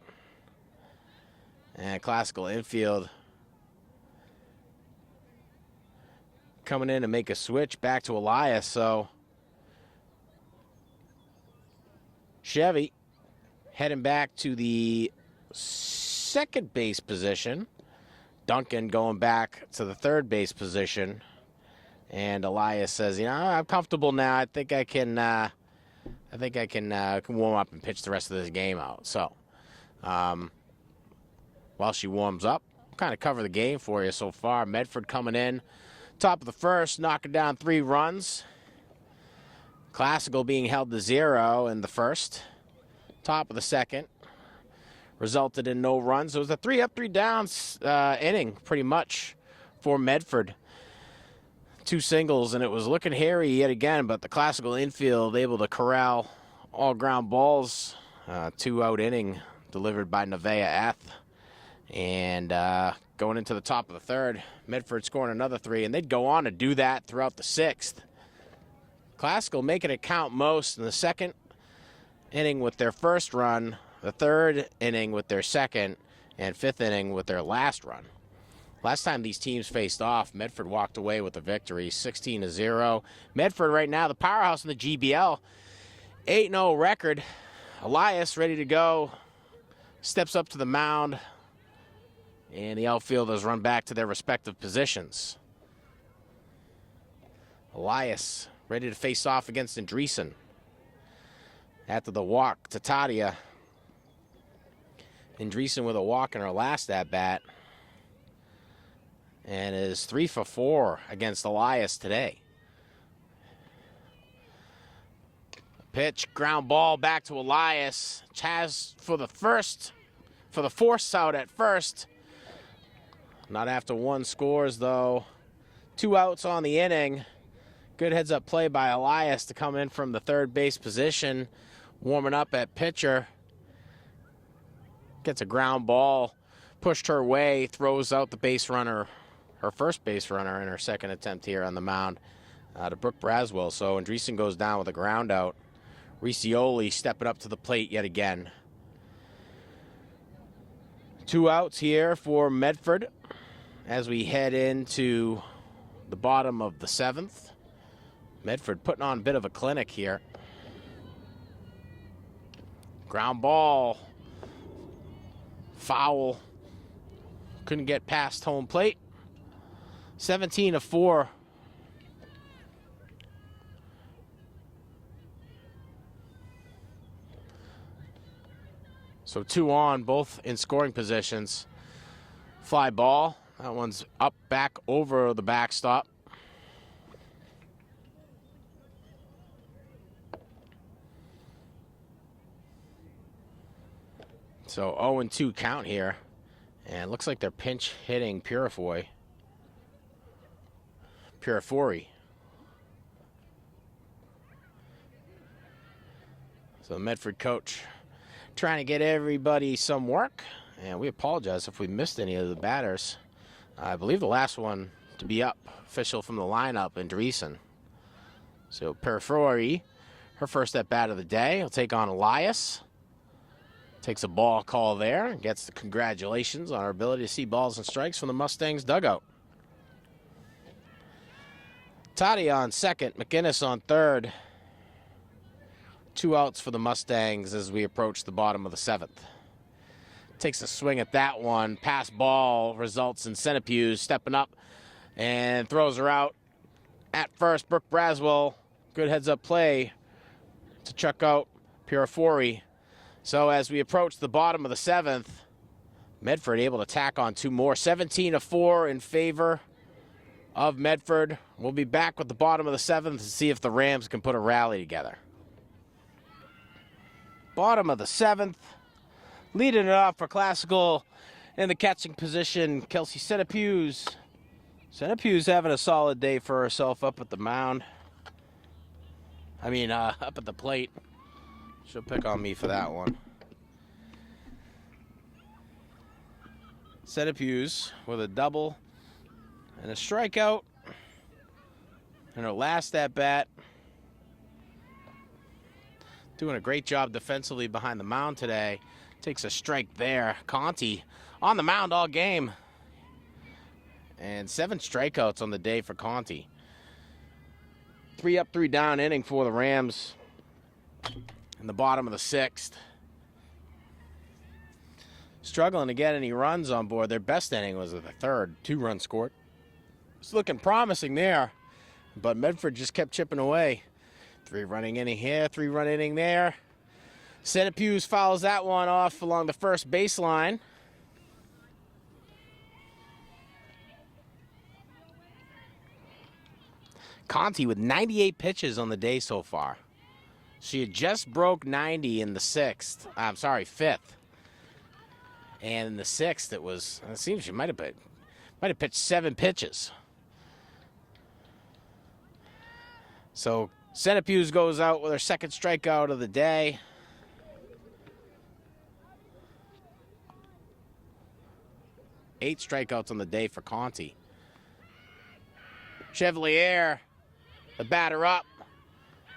And Classical infield coming in to make a switch back to Elias. So Chevy heading back to the second base position. Duncan going back to the third base position. And Elias says, I'm comfortable now. I think I can warm up and pitch the rest of this game out. So while she warms up, we'll kind of cover the game for you so far. Medford coming in. Top of the first, knocking down 3 runs. Classical being held to 0 in the first. Top of the second. Resulted in no runs. It was a 3 up, 3 down inning, pretty much, for Medford. 2 singles, and it was looking hairy yet again, but the Classical infield able to corral all ground balls. 2-out inning delivered by Nevaeh Eth. And going into the top of the third, Medford scoring another 3, and they'd go on to do that throughout the 6th. Classical making it count most in the 2nd inning with their first run, the 3rd inning with their 2nd, and 5th inning with their last run. Last time these teams faced off, Medford walked away with a victory, 16-0. Medford right now, the powerhouse in the GBL, 8-0 record. Elias ready to go, steps up to the mound, And the outfielders run back to their respective positions. Elias ready to face off against Andreessen. After the walk to Tadia. Andreessen with a walk in her last at-bat. And is 3 for 4 against Elias today. Pitch, ground ball back to Elias. Chaz for the force out at first. Not after one scores, though. 2 outs on the inning. Good heads-up play by Elias to come in from the third base position. Warming up at pitcher. Gets a ground ball. Pushed her way. Throws out the base runner. Her first base runner in her second attempt here on the mound to Brooke Braswell. So Andreessen goes down with a ground out. Riccioli stepping up to the plate yet again. 2 outs here for Medford as we head into the bottom of the 7th. Medford putting on a bit of a clinic here. Ground ball. Foul. Couldn't get past home plate. 17 of 4. So 2 on, both in scoring positions. Fly ball. That one's up, back over the backstop. So 0-2 count here. And looks like they're pinch hitting Purifori. So the Medford coach trying to get everybody some work. And we apologize if we missed any of the batters. I believe the last one to be up, official from the lineup, Andreessen. So Purifori, her first at bat of the day, will take on Elias. Takes a ball call there and gets the congratulations on our ability to see balls and strikes from the Mustangs dugout. Tadia on second, McInnes on third. 2 outs for the Mustangs as we approach the bottom of the 7th. Takes a swing at that one. Pass ball results in Centipede stepping up and throws her out. At first, Brooke Braswell, good heads-up play to check out Purifori. So as we approach the bottom of the 7th, Medford able to tack on 2 more. 17 of 4 in favor of Medford. We'll be back with the bottom of the 7th to see if the Rams can put a rally together. Bottom of the 7th. Leading it off for Classical in the catching position, Kelsey Centipede. Centipede's having a solid day for herself up at the mound. Up at the plate. She'll pick on me for that one. Centipede with a double and a strikeout. And her last at bat. Doing a great job defensively behind the mound today. Takes a strike there. Conti on the mound all game. And 7 strikeouts on the day for Conti. 3 up, 3 down inning for the Rams in the bottom of the 6th. Struggling to get any runs on board. Their best inning was at the 3rd. 2 runs scored. It's looking promising there. But Medford just kept chipping away. 3-run inning here, 3-run inning there. Centipede fouls that one off along the first baseline. Conti with 98 pitches on the day so far. She had just broke 90 in the 5th. And in the 6th, it seems she might have pitched 7 pitches. So Centipede goes out with her second strikeout of the day. Eight strikeouts on the day for Conti. Chevalier, the batter up.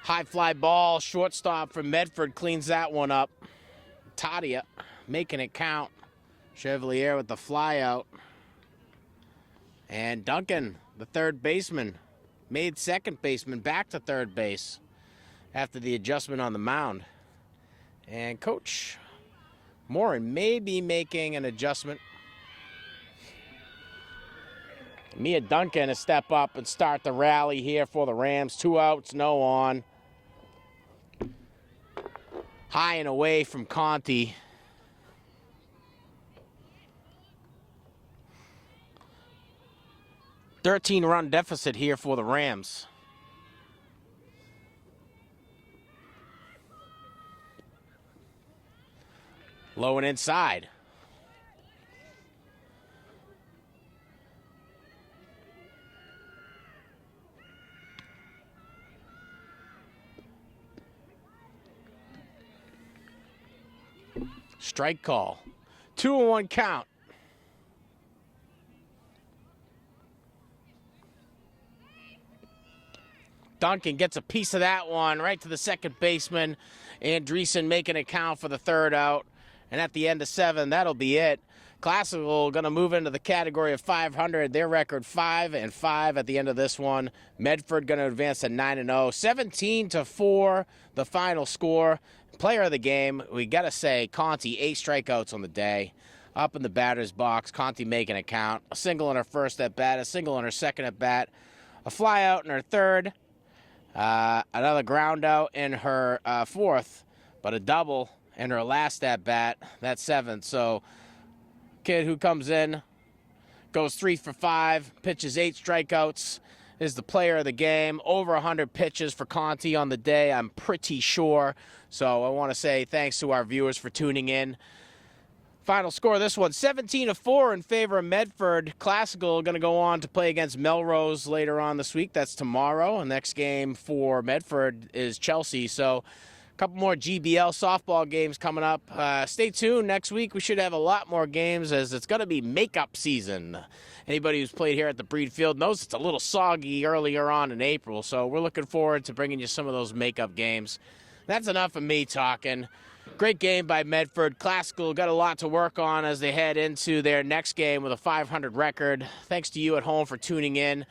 High fly ball, shortstop from Medford cleans that one up. Tadia making it count. Chevalier with the fly out. And Duncan, the third baseman, made second baseman back to third base after the adjustment on the mound. And Coach Morin may be making an adjustment Mia Duncan to step up and start the rally here for the Rams. 2 outs, no on. High and away from Conti. $13-run deficit here for the Rams. Low and inside. Strike call. 2-1 count. Duncan gets a piece of that one right to the second baseman. Andreessen making it count for the 3rd out. And at the end of 7, that'll be it. Classical going to move into the category of 500. Their record 5-5 at the end of this one. Medford going to advance to 9-0. 17-4, the final score. Player of the game, we got to say, Conti, 8 strikeouts on the day. Up in the batter's box, Conti making it count. A single in her first at bat, a single in her second at bat, a fly out in her third, another ground out in her fourth, but a double in her last at bat, that's 7th. So, kid who comes in, goes 3 for 5, pitches 8 strikeouts, is the player of the game. Over 100 pitches for Conti on the day, I'm pretty sure. So I want to say thanks to our viewers for tuning in. Final score of this one, 17-4 in favor of Medford. Classical going to go on to play against Melrose later on this week. That's tomorrow. And next game for Medford is Chelsea. So a couple more GBL softball games coming up. Stay tuned. Next week we should have a lot more games as it's going to be makeup season. Anybody who's played here at the Breed Field knows it's a little soggy earlier on in April. So we're looking forward to bringing you some of those makeup games. That's enough of me talking. Great game by Medford. Classical got a lot to work on as they head into their next game with a 500 record. Thanks to you at home for tuning in.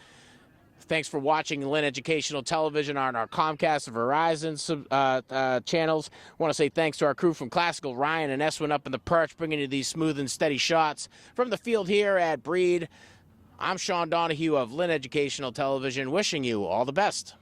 Thanks for watching Lynn Educational Television on our Comcast and Verizon channels. I want to say thanks to our crew from Classical, Ryan and Eswin up in the perch, bringing you these smooth and steady shots. From the field here at Breed, I'm Sean Donahue of Lynn Educational Television, wishing you all the best.